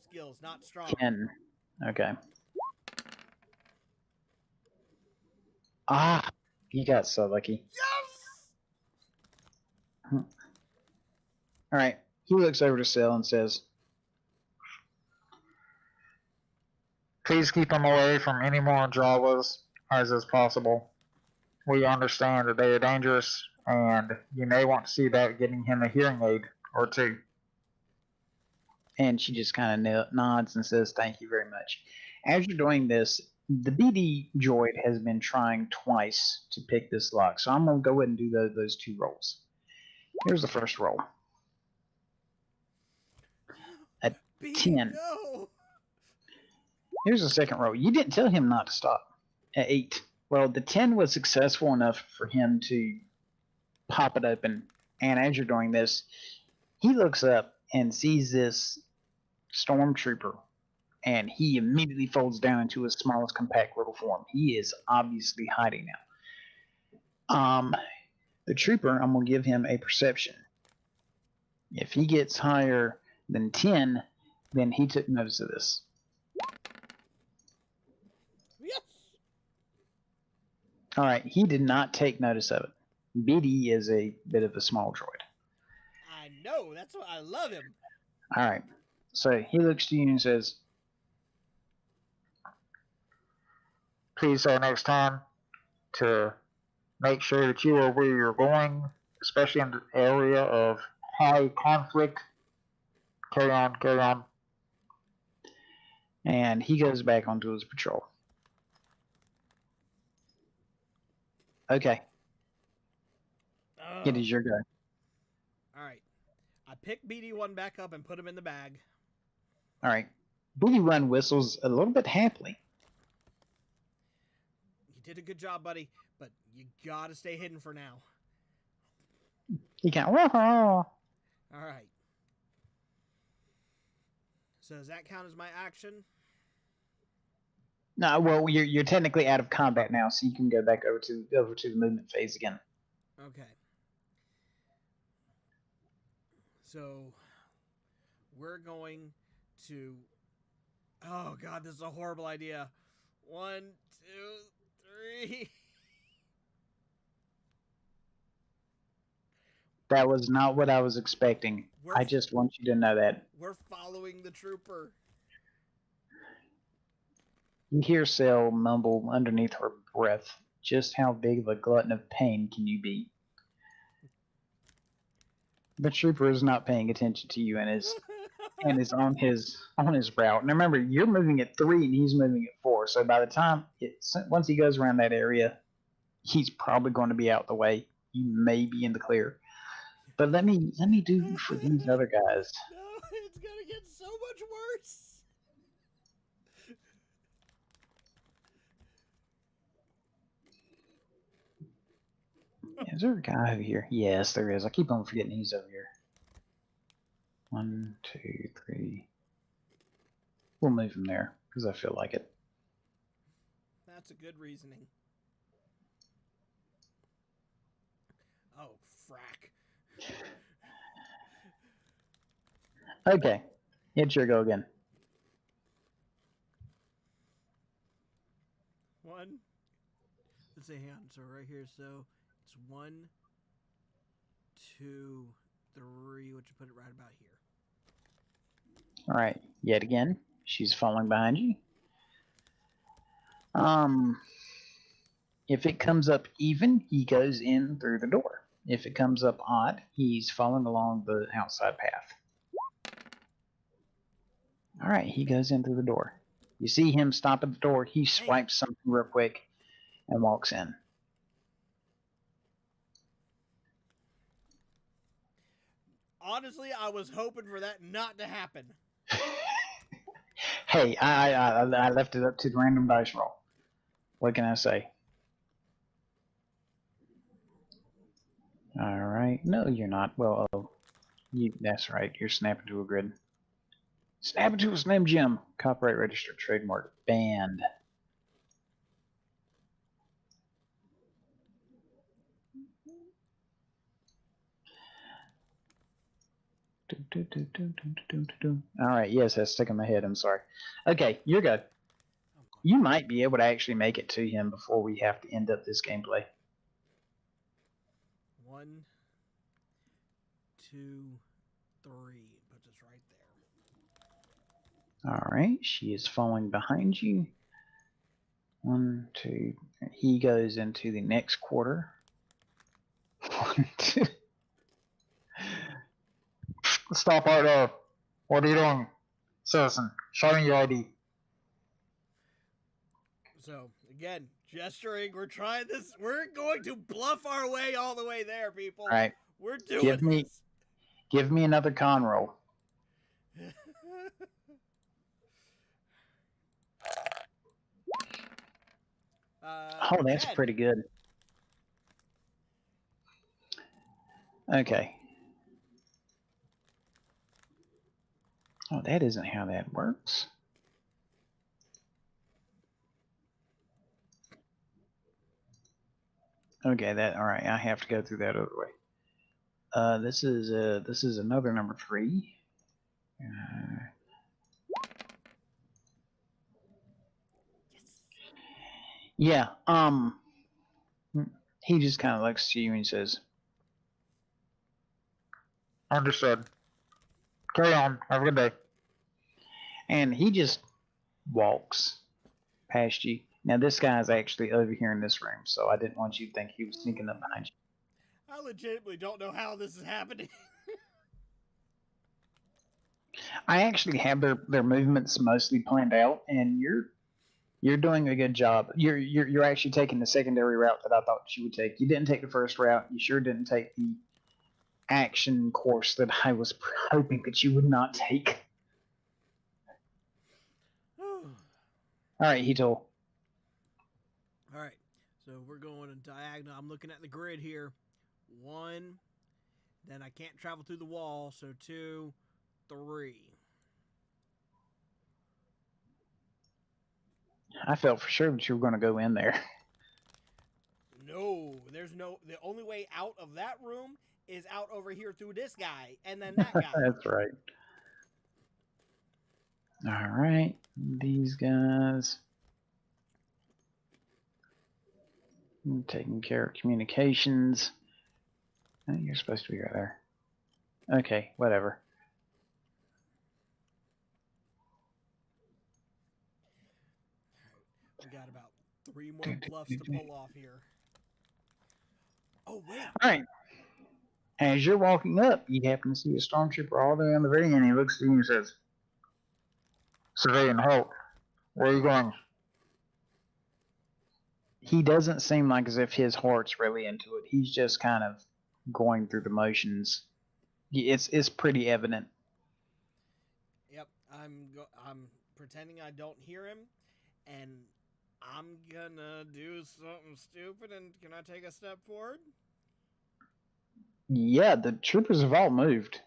skills not strong. 10. Okay. Ah, you got so lucky. Yes! All right, he looks over to Sel and says, please keep them away from any more Jawas as is possible. We understand that they are dangerous, and you may want to see about getting him a hearing aid or 2. And she just kind of nods and says, thank you very much. As you're doing this, the BD droid has been trying twice to pick this lock, so I'm going to go ahead and do those 2 rolls. Here's the first roll. A BD, 10. no! Here's the second roll. You didn't tell him not to stop. At 8. Well, the 10 was successful enough for him to pop it open. And as you're doing this, he looks up and sees this stormtrooper. And he immediately folds down into his smallest compact little form. He is obviously hiding now. The trooper, I'm going to give him a perception. If he gets higher than 10, then he took notice of this. Yes! All right, he did not take notice of it. BD is a bit of a small droid. I know, that's why I love him. All right, so he looks to you and says, please say next time to make sure that you are where you're going, especially in the area of high conflict. Carry on. And he goes back onto his patrol. Okay. It is your go. Alright. I pick BD1 back up and put him in the bag. All right. Booty Run whistles a little bit happily. You did a good job, buddy, but you gotta stay hidden for now. He kind of, All right. So does that count as my action? no, well, you're technically out of combat now, so you can go back over to the movement phase again. Okay. So we're going to. Oh God, this is a horrible idea. 1, 2, 3. That was not what I was expecting. I just want you to know that. We're following the trooper. You hear Sel mumble underneath her breath, just how big of a glutton of pain can you be? The trooper is not paying attention to you and is on his route. And remember, you're moving at 3 and he's moving at 4. So by the time once he goes around that area, he's probably going to be out the way. You may be in the clear. But let me do for these other guys. No, it's gonna get so much worse. Is there a guy over here? Yes, there is. I keep on forgetting he's over here. 1, 2, 3. We'll move him there because I feel like it. That's a good reasoning. Oh, frack. Okay, it's your go again. 1. Let's see, hang on. So right here, so it's 1, 2, 3. What you put it right about here? All right, yet again, she's falling behind you. If it comes up even, he goes in through the door. If it comes up odd, he's following along the outside path. All right, he goes in through the door. You see him stop at the door. He swipes something real quick and walks in. Honestly, I was hoping for that not to happen. Hey, I left it up to the random dice roll. What can I say? All right. No, you're not. Well, that's right. You're snapping to a grid. Snapping to a Slim Jim. Copyright registered trademark. Banned. All right. Yes, that's stuck in my head. I'm sorry. Okay, you're good. You might be able to actually make it to him before we have to end up this gameplay. 1, 2, 3. Puts us right there. All right. She is falling behind you. 1, 2. He goes into the next quarter. 1, 2. Stop right there. What are you doing? Citizen, show me your ID. So, again, gesturing. We're trying this. We're going to bluff our way all the way there, people. All right. We're doing this. Give me another con roll. Oh, that's 10. pretty good. Okay. Oh, that isn't how that works. Okay, all right. I have to go through that other way. This is another number 3. Yeah. He just kind of looks to you and he says, "Understood. Carry on. Have a good day." And he just walks past you. Now, this guy's actually over here in this room, so I didn't want you to think he was sneaking up behind you. I legitimately don't know how this is happening. I actually have their movements mostly planned out, and you're doing a good job. You're actually taking the secondary route that I thought you would take. You didn't take the first route. You sure didn't take the action course that I was hoping that you would not take. All right, he told. All right. So we're going diagonal. I'm looking at the grid here. 1. Then I can't travel through the wall. So 2, 3. I felt for sure that you were going to go in there. No, there's no. The only way out of that room is out over here through this guy and then that guy. That's right. All right, these guys. I'm taking care of communications. You're supposed to be right there. Okay, whatever. We got about 3 more bluffs to pull off here. Oh, wait. All right. As you're walking up, you happen to see a stormtrooper all the way on the very end. He looks at you and says, "Civilian, halt. Where are you going?" He doesn't seem like as if his heart's really into it. He's just kind of going through the motions. It's pretty evident. Yep, I'm pretending I don't hear him, and I'm gonna do something stupid. And can I take a step forward? Yeah, the troopers have all moved.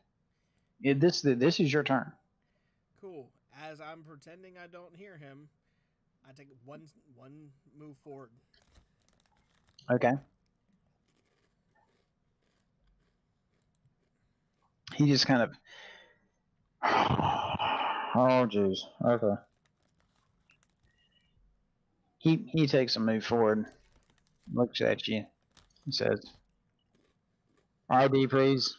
This is your turn. Cool. As I'm pretending I don't hear him, I take one move forward. Okay. He just kind of. Oh, jeez. Okay. He takes a move forward, looks at you, and says, "ID, please."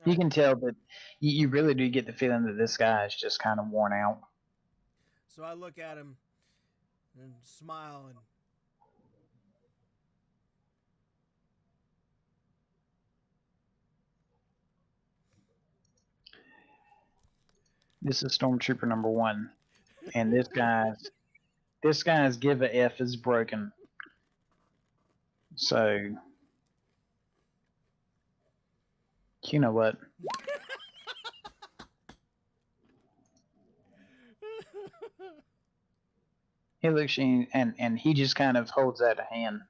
You can tell that you really do get the feeling that this guy is just kind of worn out. So I look at him and smile and This is Stormtrooper number 1, and this guy's give a F is broken. So, you know what? He looks at you, and he just kind of holds out a hand.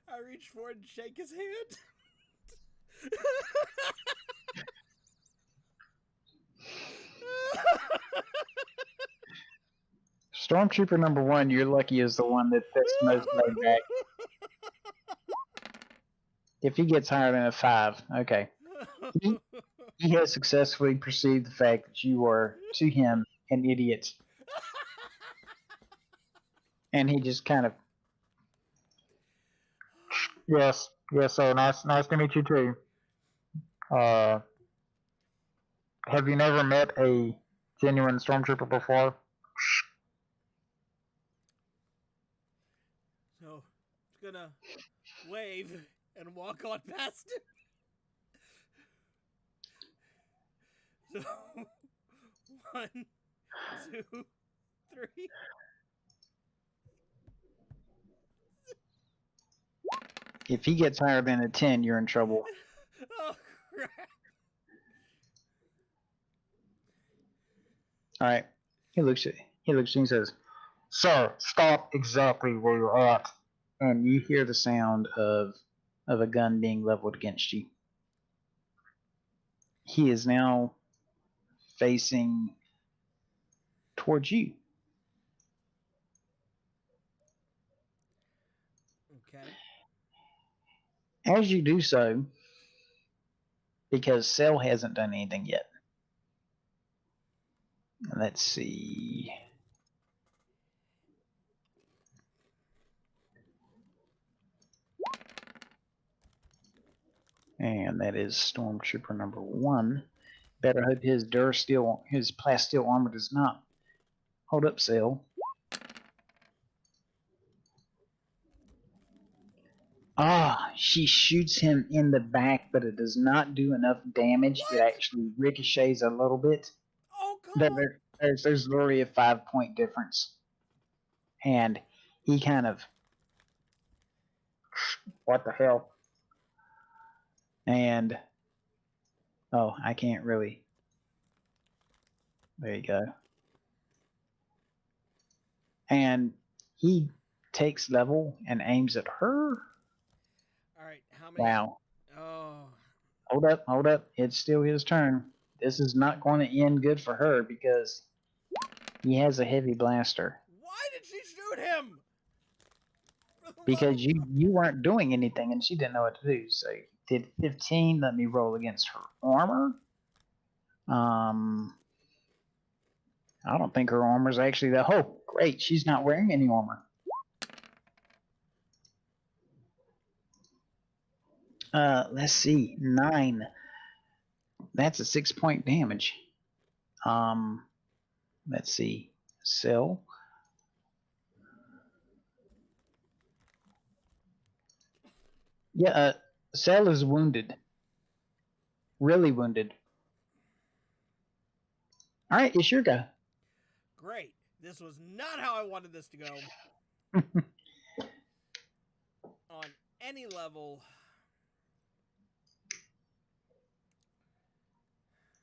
I reach forward and shake his hand. Stormtrooper number 1, you're lucky, is the one that's most laid back. If he gets higher than a 5, okay. He has successfully perceived the fact that you are, to him, an idiot. And he just kind of, yes, sir. Nice to meet you too. Have you never met a genuine stormtrooper before? So, it's gonna wave and walk on past him. So, 1, 2, 3. If he gets higher than a 10, you're in trouble. Oh crap! All right. He looks at you and says, "Sir, stop exactly where you're at." And you hear the sound of a gun being leveled against you. He is now facing towards you. Okay. As you do so, because Cell hasn't done anything yet. Let's see. And that is Stormtrooper number 1. Better hope his his plasteel armor does not hold up, Cell. She shoots him in the back, but it does not do enough damage. What? It actually ricochets a little bit. Oh come on! There's literally a 5-point difference. And he kind of, what the hell? And, I can't really. There you go. And he takes level and aims at her. All right, how many? Wow. Oh, Hold up, hold up. It's still his turn. This is not going to end good for her because he has a heavy blaster. why did she shoot him? For the love Because of you weren't doing anything and she didn't know what to do. So did 15. Let me roll against her armor. Um, I don't think her armor is actually that. Oh, great! She's not wearing any armor. Let's see, 9. That's a 6-point damage. Um, let's see, Cell. Yeah, Cell is wounded. Really wounded. All right, it's your go. Great. This was not how I wanted this to go. On any level.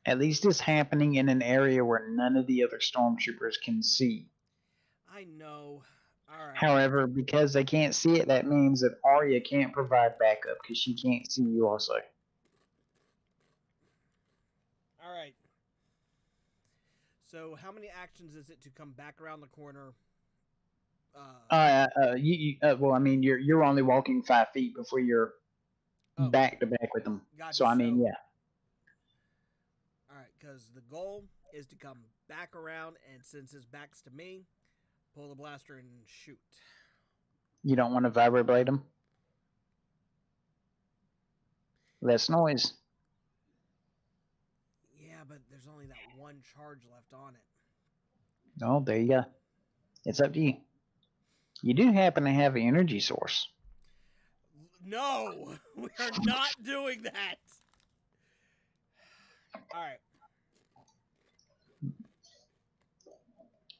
At least it's happening in an area where none of the other stormtroopers can see. I know. All right. However, because they can't see it, that means that Arya can't provide backup because she can't see you also. All right. So, how many actions is it to come back around the corner? Well, I mean, you're only walking 5 feet before you're Oh, back to back with them. gotcha. So I mean, yeah, All right, because the goal is to come back around, and since his back's to me, pull the blaster and shoot. you don't want to vibroblade them. Less noise. Yeah, but there's only that one charge left on it. Oh, there you go. It's up to you. You do happen to have an energy source. No, we are not doing that. All right.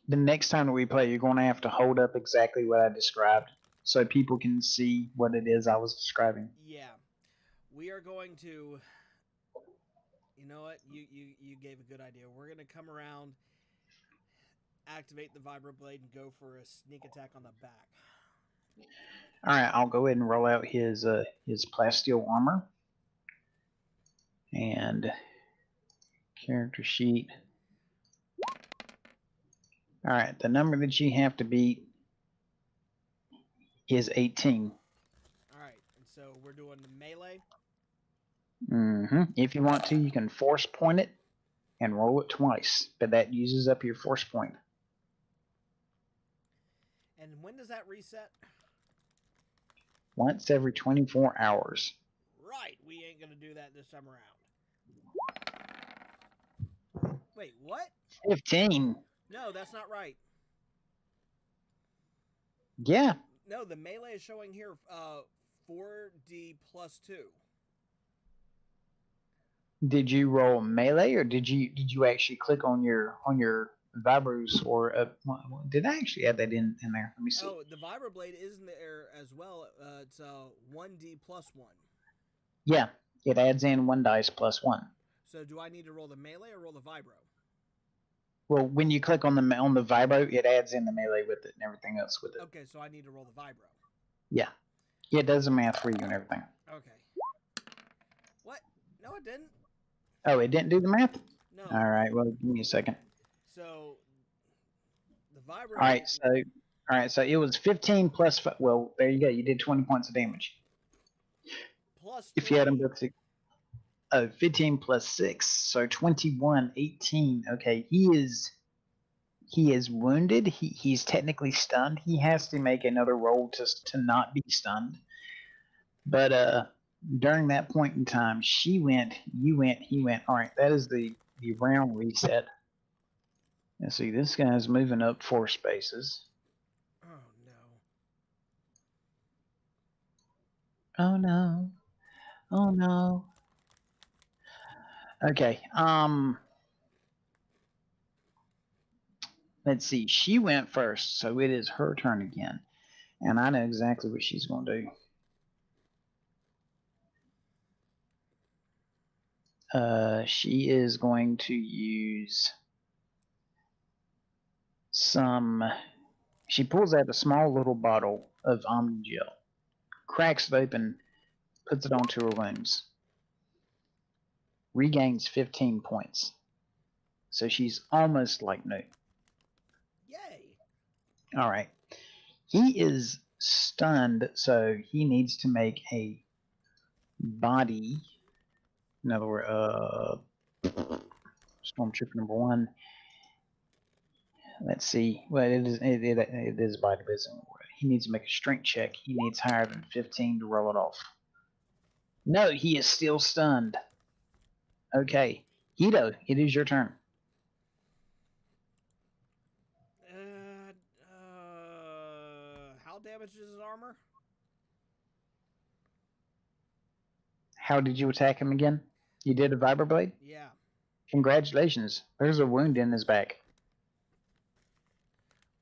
The next time that we play, you're going to have to hold up exactly what I described so people can see what it is I was describing. Yeah, we are going to. You know what? You gave a good idea. We're gonna come around, activate the vibroblade, and go for a sneak attack on the back. All right, I'll go ahead and roll out his plasteel armor and character sheet. All right, the number that you have to beat is 18. All right, and so we're doing the melee. If you want to, you can force point it and roll it twice, but that uses up your force point. And when does that reset? Once every 24 hours. Right, we ain't gonna do that this time around. Wait, what? 15. No, that's not right. Yeah. No, the melee is showing here 4D plus 2. Did you roll melee or did you actually click on your vibros or did I actually add that in there? Let me see. Oh, the vibroblade is in there as well. It's 1D plus 1. Yeah, it adds in 1 dice plus 1. So do I need to roll the melee or roll the vibro? Well, when you click on the vibro, it adds in the melee with it and everything else with it. Okay, so I need to roll the vibro. Yeah, it does the math for you and everything. Okay. What? No, it didn't. Oh, it didn't do the math? No. All right, well, give me a second. So the vibro. All right, so it was 15 plus. Well, there you go. You did 20 points of damage. Plus 3. If you had them both. 15 plus 6, so 21, 18. Okay, he is wounded. He's technically stunned. He has to make another roll to not be stunned. But during that point in time, she went, you went, he went. All right, that is the round reset. Let's see, this guy's moving up 4 spaces. Oh no. Oh no. Oh no. Okay. Let's see. She went first, so it is her turn again. And I know exactly what she's going to do. She is going to use some. She pulls out a small little bottle of Omni Gel, cracks it open, puts it onto her wounds, regains 15 points. So she's almost like new. Yay! All right. He is stunned, so he needs to make a body. In other words, Stormtrooper number 1. Let's see. Well, it is body, but he needs to make a strength check. He needs higher than 15 to roll it off. No, he is still stunned. Okay, Hito, it is your turn. How damaged is his armor? How did you attack him again? You did a vibroblade? Yeah. Congratulations. There's a wound in his back.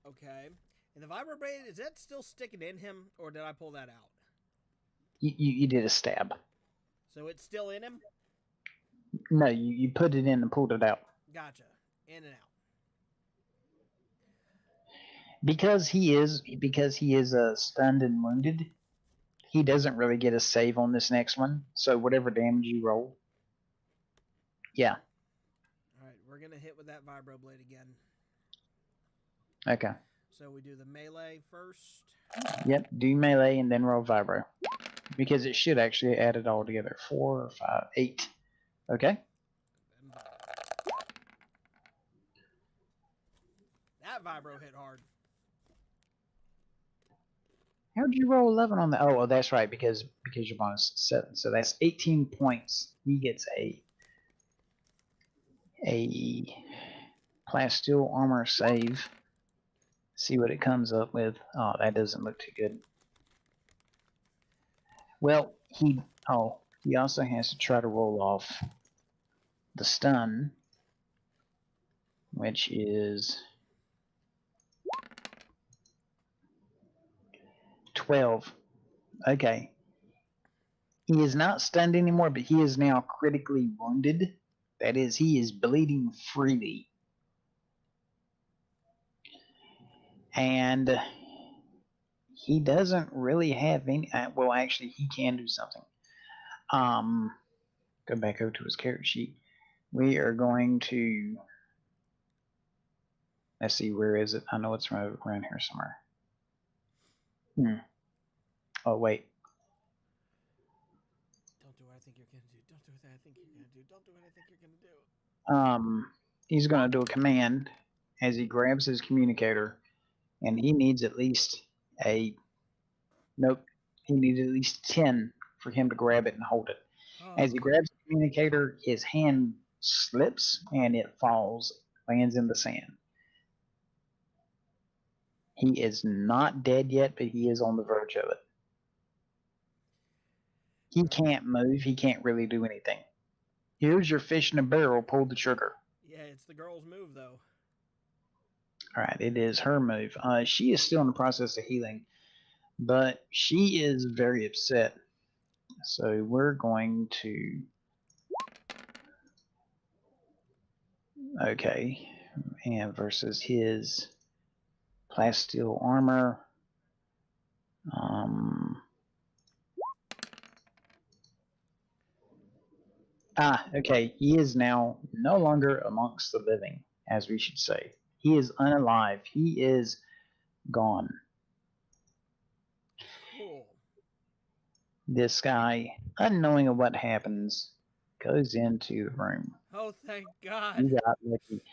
Okay. And the vibroblade, is that still sticking in him, or did I pull that out? You did a stab. So it's still in him? No, you put it in and pulled it out. Gotcha. In and out. Because he is stunned and wounded, he doesn't really get a save on this next one. So whatever damage you roll, yeah. All right, we're gonna hit with that vibroblade again. Okay. So we do the melee first. Yep. Do melee and then roll vibro, because it should actually add it all together. 4, 5, 8. Okay. That vibro hit hard. How did you roll 11 on that? Oh, well, that's right, because your bonus is 7. So that's 18 points. He gets a plasteel armor save. See what it comes up with. Oh, that doesn't look too good. Well, he also has to try to roll off the stun, which is 12. Okay. He is not stunned anymore, but he is now critically wounded. That is, he is bleeding freely. And he doesn't really have any. Well, actually, he can do something. Go back over to his character sheet. We are going to. Let's see, where is it? I know it's around here somewhere. Oh, wait. Don't do what I think you're gonna do. Don't do what I think you're gonna do. Don't do what I think you're gonna do. He's going to do a command as he grabs his communicator, and he needs at least a. Nope. He needs at least 10 for him to grab it and hold it. Oh. As he grabs the communicator, his hand slips and it falls, lands in the sand. He is not dead yet, but he is on the verge of it. He can't move. He can't really do anything. Here's your fish in a barrel. Pull the trigger. Yeah, it's the girl's move, though. All right, it is her move. She is still in the process of healing, but she is very upset. So we're going to. Okay, and versus his plasteel armor. Okay. He is now no longer amongst the living, as we should say. He is unalive. He is gone. Cool. This guy, unknowing of what happens, goes into the room. Oh, thank God. You got lucky.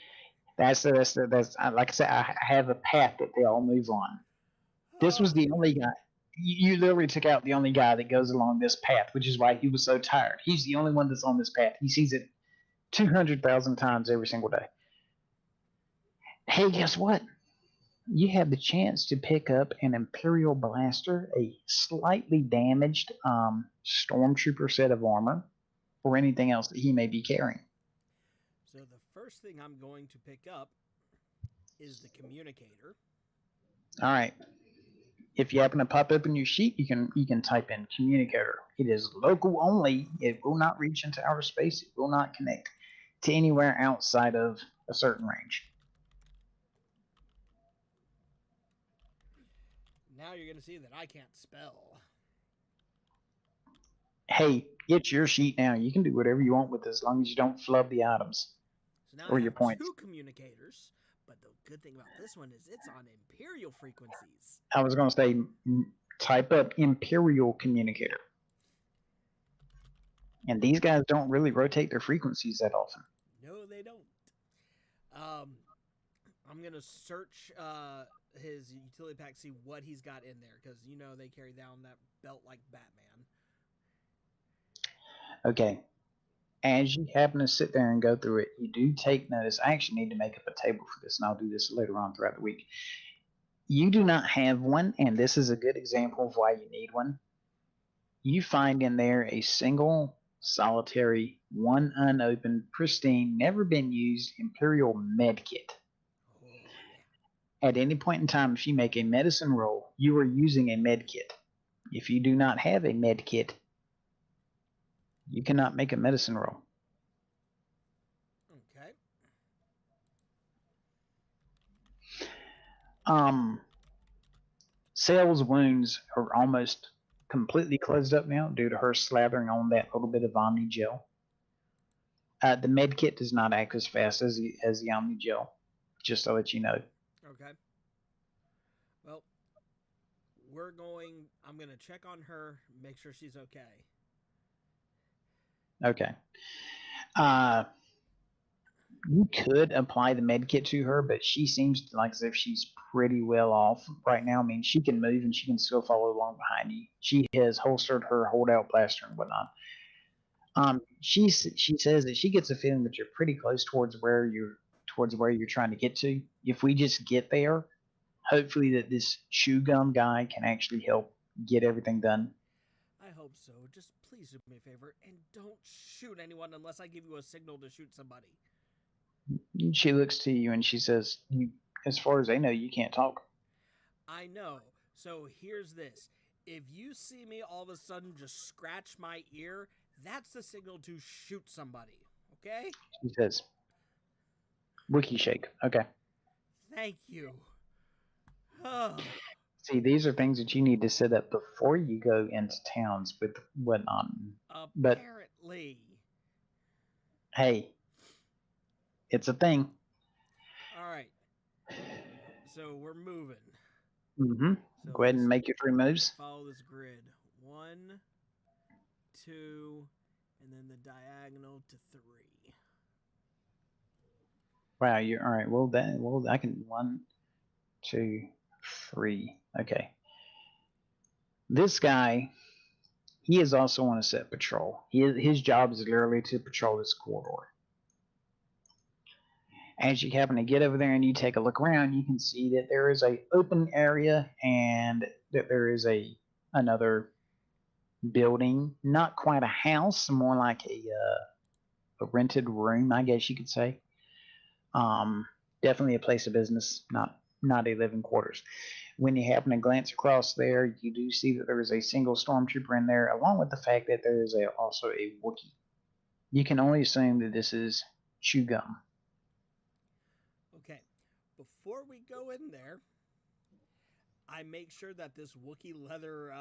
That's like I said, I have a path that they all move on. This was the only guy. You literally took out the only guy that goes along this path, which is why he was so tired. He's the only one that's on this path. He sees it 200,000 times every single day. Hey, guess what? You have the chance to pick up an Imperial Blaster, a slightly damaged Stormtrooper set of armor, or anything else that he may be carrying. So the first thing I'm going to pick up is the communicator. All right. If you happen to pop open your sheet, you can type in communicator. It is local only. It will not reach into outer space. It will not connect to anywhere outside of a certain range. now you're gonna see that I can't spell. Hey, it's your sheet now. You can do whatever you want with it as long as you don't flub the items So now or I your have points. 2 communicators, but the good thing about this one is it's on imperial frequencies. I was going to say type up Imperial Communicator. And these guys don't really rotate their frequencies that often. No, they don't. I'm gonna search his utility pack, see what he's got in there, because you know they carry down that belt like Batman. Okay. As you happen to sit there and go through it, you do take notice. I actually need to make up a table for this, and I'll do this later on throughout the week. You do not have one, and this is a good example of why you need one. You find in there a single, solitary, one unopened, pristine, never been used Imperial med kit. Oh yeah. At any point in time, if you make a medicine roll, you are using a med kit. If you do not have a med kit, you cannot make a medicine roll. Okay. Sal's wounds are almost completely closed up now due to her slathering on that little bit of Omni gel. The med kit does not act as fast as the Omni gel, just to let you know. Okay. Well, I'm gonna check on her, make sure she's okay. Okay. You could apply the med kit to her, but she seems like as if she's pretty well off right now. I mean, she can move and she can still follow along behind you. She has holstered her holdout blaster and whatnot. She says that she gets a feeling that you're pretty close towards where you're trying to get to. If we just get there, hopefully that this chew gum guy can actually help get everything done. I hope so. Just please do me a favor and don't shoot anyone unless I give you a signal to shoot somebody. She looks to you and she says, as far as I know, you can't talk. I know. So here's this. If you see me all of a sudden just scratch my ear, that's the signal to shoot somebody. Okay? She says, Wiki shake. Okay. Thank you. Oh. See, these are things that you need to set up before you go into towns with whatnot. But Apparently. hey, it's a thing. All right. So we're moving. Mm-hmm. So Go ahead and make your 3 moves. Follow this grid. 1, 2, and then the diagonal to 3. Wow, you're all right. Well, I can 1, 2, 3. Okay. This guy, he is also on a set patrol. His job is literally to patrol this corridor. As you happen to get over there and you take a look around, you can see that there is a open area and that there is another building, not quite a house, more like a rented room, I guess you could say. Definitely a place of business, not a living quarters. When you happen to glance across there, you do see that there is a single stormtrooper in there, along with the fact that there is also a Wookiee. You can only assume that this is Chew Gum. Okay, before we go in there, I make sure that this Wookiee leather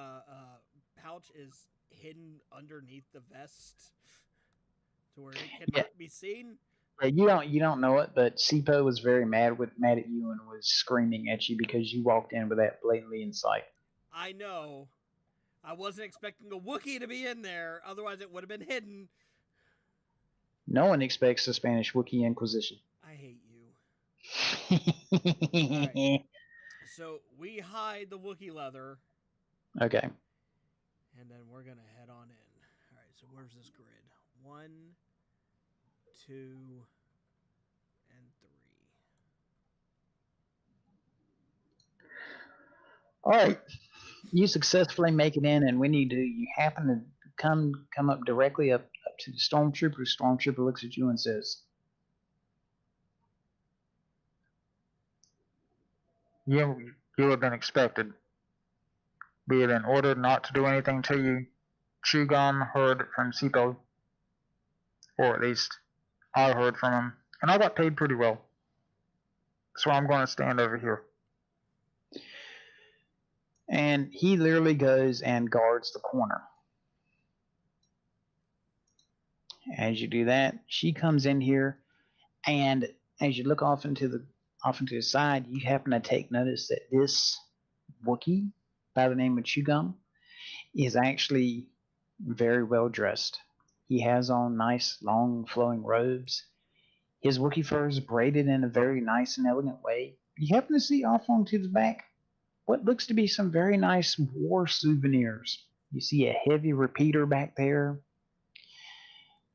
pouch is hidden underneath the vest to where it cannot be seen. You don't know it, but Sipo was very mad at you and was screaming at you because you walked in with that blatantly in sight. I know. I wasn't expecting a Wookiee to be in there, otherwise it would have been hidden. No one expects the Spanish Wookiee Inquisition. I hate you. Right. So we hide the Wookiee leather. Okay. And then we're gonna head on in. All right. So where's this grid? 1, 2, and 3. All right. You successfully make it in, and when you do, you happen to come up directly up to the stormtrooper. Stormtrooper looks at you and says, You have been expected. Be it in order not to do anything to you. Chugon heard from Sipo, or at least I heard from him, and I got paid pretty well. So I'm going to stand over here. And he literally goes and guards the corner. As you do that, she comes in here, and as you look off into the side, you happen to take notice that this Wookiee by the name of Chugum is actually very well dressed. He has on nice long flowing robes. His Wookiee fur is braided in a very nice and elegant way. You happen to see off onto the back what looks to be some very nice war souvenirs. You see a heavy repeater back there.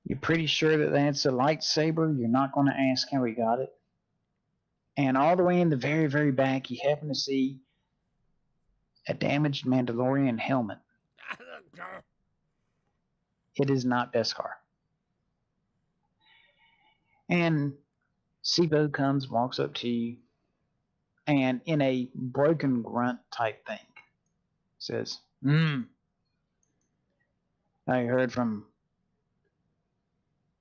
You're pretty sure that that's a lightsaber. You're not going to ask how he got it. And all the way in the very, very back, you happen to see a damaged Mandalorian helmet. It is not Beskar. And Sibo comes, walks up to you, and in a broken grunt type thing, says, I heard from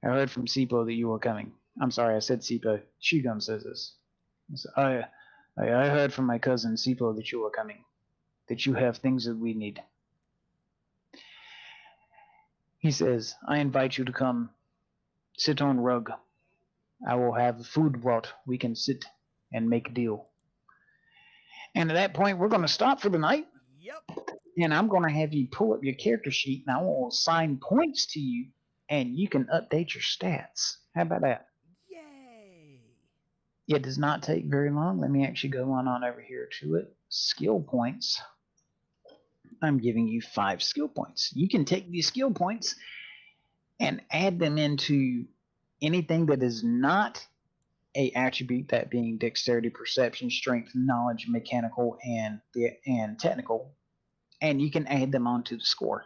Sipo that you were coming. I'm sorry, I said Sipo. Shugum says this. I heard from my cousin Sipo that you were coming, that you have things that we need. He says, I invite you to come sit on rug. I will have food brought. We can sit and make a deal. And at that point, we're going to stop for the night. Yep. And I'm going to have you pull up your character sheet, and I will assign points to you, and you can update your stats. How about that? Yay! It does not take very long. Let me actually go on over here to it. Skill points. I'm giving you 5 skill points. You can take these skill points and add them into anything that is not a attribute, that being dexterity, perception, strength, knowledge, mechanical, and technical, and you can add them onto the score.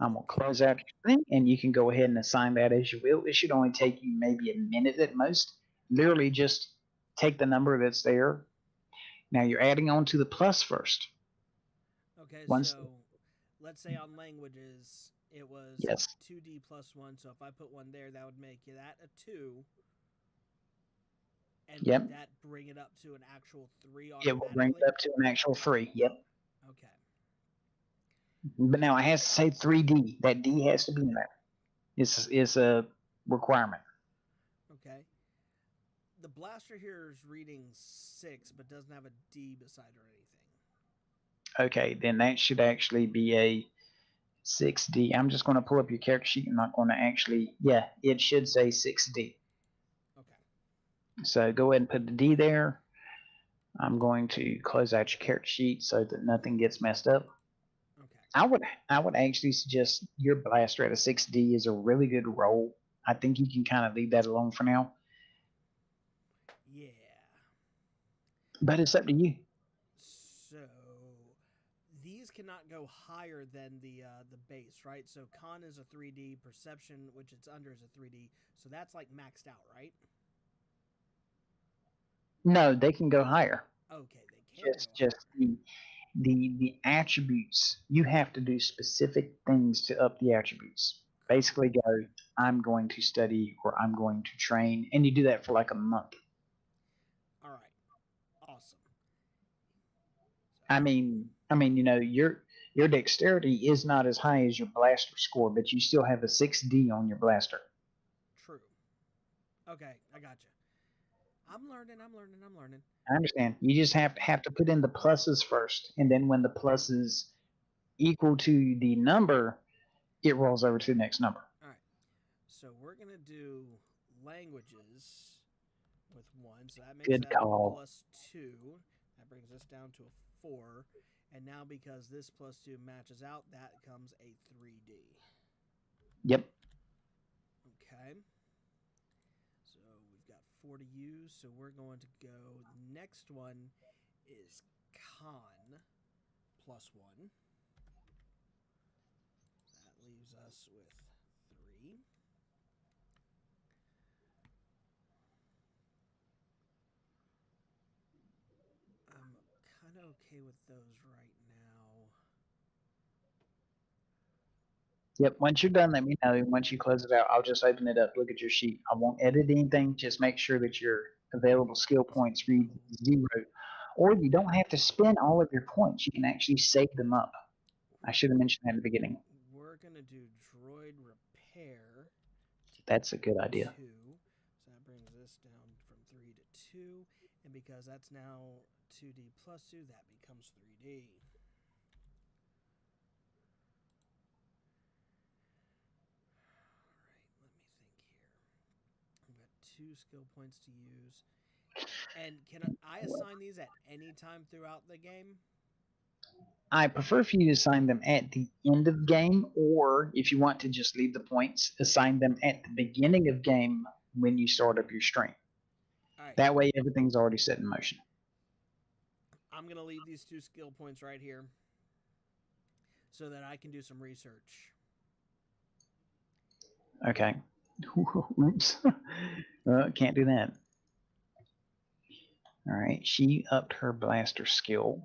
I'm going to close out your thing, and you can go ahead and assign that as you will. It should only take you maybe a minute at most. Literally just take the number that's there. Now you're adding on to the plus first. Okay, Once, so let's say on languages it was yes. 2D plus 1, so if I put 1 there, that would make that a 2. And Yep. would that bring it up to an actual 3 It will bring it up to an actual 3. Yep. Okay. But now it has to say 3D. That D has to be in there. It's a requirement. Okay. The blaster here is reading 6, but doesn't have a D beside or anything. Okay, then that should actually be a 6D. I'm just going to pull up your character sheet. I'm not going to actually, yeah, it should say 6D. Okay. So go ahead and put the D there. I'm going to close out your character sheet so that nothing gets messed up. Okay. I would actually suggest your blaster at a 6D is a really good roll. I think you can kind of leave that alone for now. Yeah. But it's up to you. So these cannot go higher than the base, right? So con is a 3D, perception, which it's under, is a 3D. So that's like maxed out, right? No, they can go higher. Okay, they can Just go higher. The attributes, you have to do specific things to up the attributes. Basically go, I'm going to study or I'm going to train, and you do that for like a month. All right. Awesome. I mean, you know, your dexterity is not as high as your blaster score, but you still have a 6D on your blaster. True. Okay, I got you. I'm learning. I understand. You just have to put in the pluses first, and then when the pluses equal to the number, it rolls over to the next number. All right. So we're gonna do languages with 1. So that makes Good that call. +2. That brings us down to a 4. And now because this +2 matches out, that becomes a 3D. Yep. Okay. So we've got 4 to use. So we're going to go. The next one is con +1. That leaves us with 3. I'm kind of okay with those right now. Yep. Once you're done, let me know. Once you close it out, I'll just open it up, look at your sheet. I won't edit anything. Just make sure that your available skill points read 0. Or you don't have to spend all of your points. You can actually save them up. I should have mentioned that at the beginning. We're going to do droid repair to That's a good idea. 2. So that brings this down from 3 to 2. And because that's now 2D plus 2, that becomes 3D. All right, let me think here. I've got 2 skill points to use. And can I assign these at any time throughout the game? I prefer for you to assign them at the end of game, or if you want to just leave the points, assign them at the beginning of game when you start up your stream. All right. That way, everything's already set in motion. I'm going to leave these 2 skill points right here so that I can do some research. Okay. Oops. Can't do that. All right. She upped her blaster skill.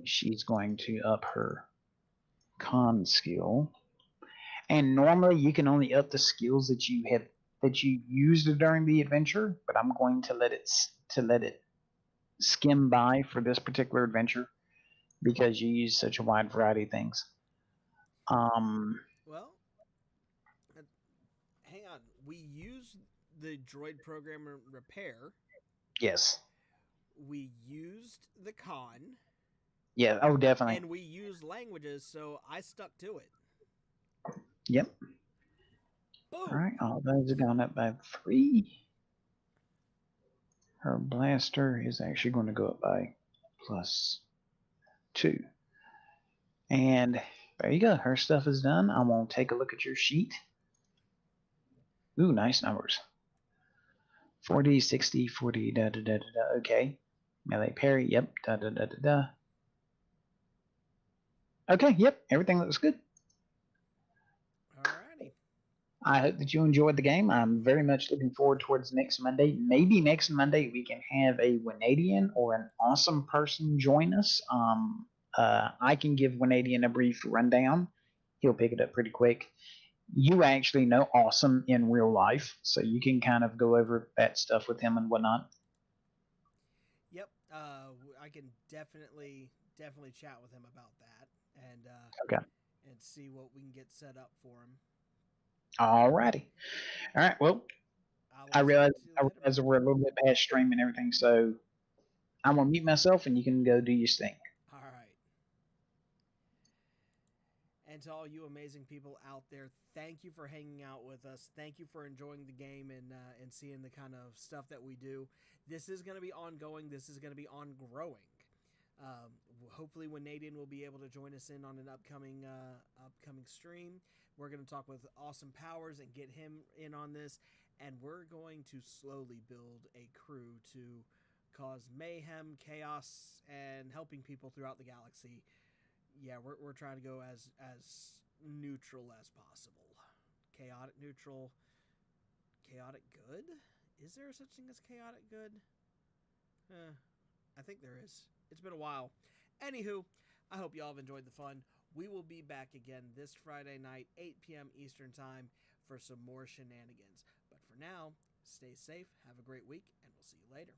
She's going to up her con skill. And normally you can only up the skills that you used during the adventure, but I'm going to let it skim by for this particular adventure because you use such a wide variety of things. Well, hang on. We used the droid program repair. Yes. We used the con. Yeah. Oh, definitely. And we used languages, so I stuck to it. Yep. Boom. All right. All those have gone up by 3. Her blaster is actually going to go up by +2. And there you go. Her stuff is done. I'm going to take a look at your sheet. Ooh, nice numbers. 40, 60, 40, da da da da da. Okay. Melee parry, yep, da da da da da. Okay, yep, everything looks good. Alrighty. I hope that you enjoyed the game. I'm very much looking forward towards next Monday. Maybe next Monday we can have a Winadian or an awesome person join us. I can give Winadian a brief rundown. He'll pick it up pretty quick. You actually know Awesome in real life, so you can kind of go over that stuff with him and whatnot. Yep, I can definitely chat with him about that and Okay. And see what we can get set up for him. Alrighty. All right. Well, I realize we're a little bit past stream and everything, so I'm gonna mute myself and you can go do your thing. All right. And to all you amazing people out there, thank you for hanging out with us. Thank you for enjoying the game and seeing the kind of stuff that we do. This is going to be ongoing. This is going to be on growing. Hopefully, Winadian will be able to join us in on an upcoming stream. We're going to talk with Awesome Powers and get him in on this. And we're going to slowly build a crew to cause mayhem, chaos, and helping people throughout the galaxy. Yeah, we're trying to go as neutral as possible. Chaotic neutral. Chaotic good? Is there such thing as chaotic good? I think there is. It's been a while. Anywho, I hope y'all have enjoyed the fun. We will be back again this Friday night, 8 p.m. Eastern Time, for some more shenanigans. But for now, stay safe, have a great week, and we'll see you later.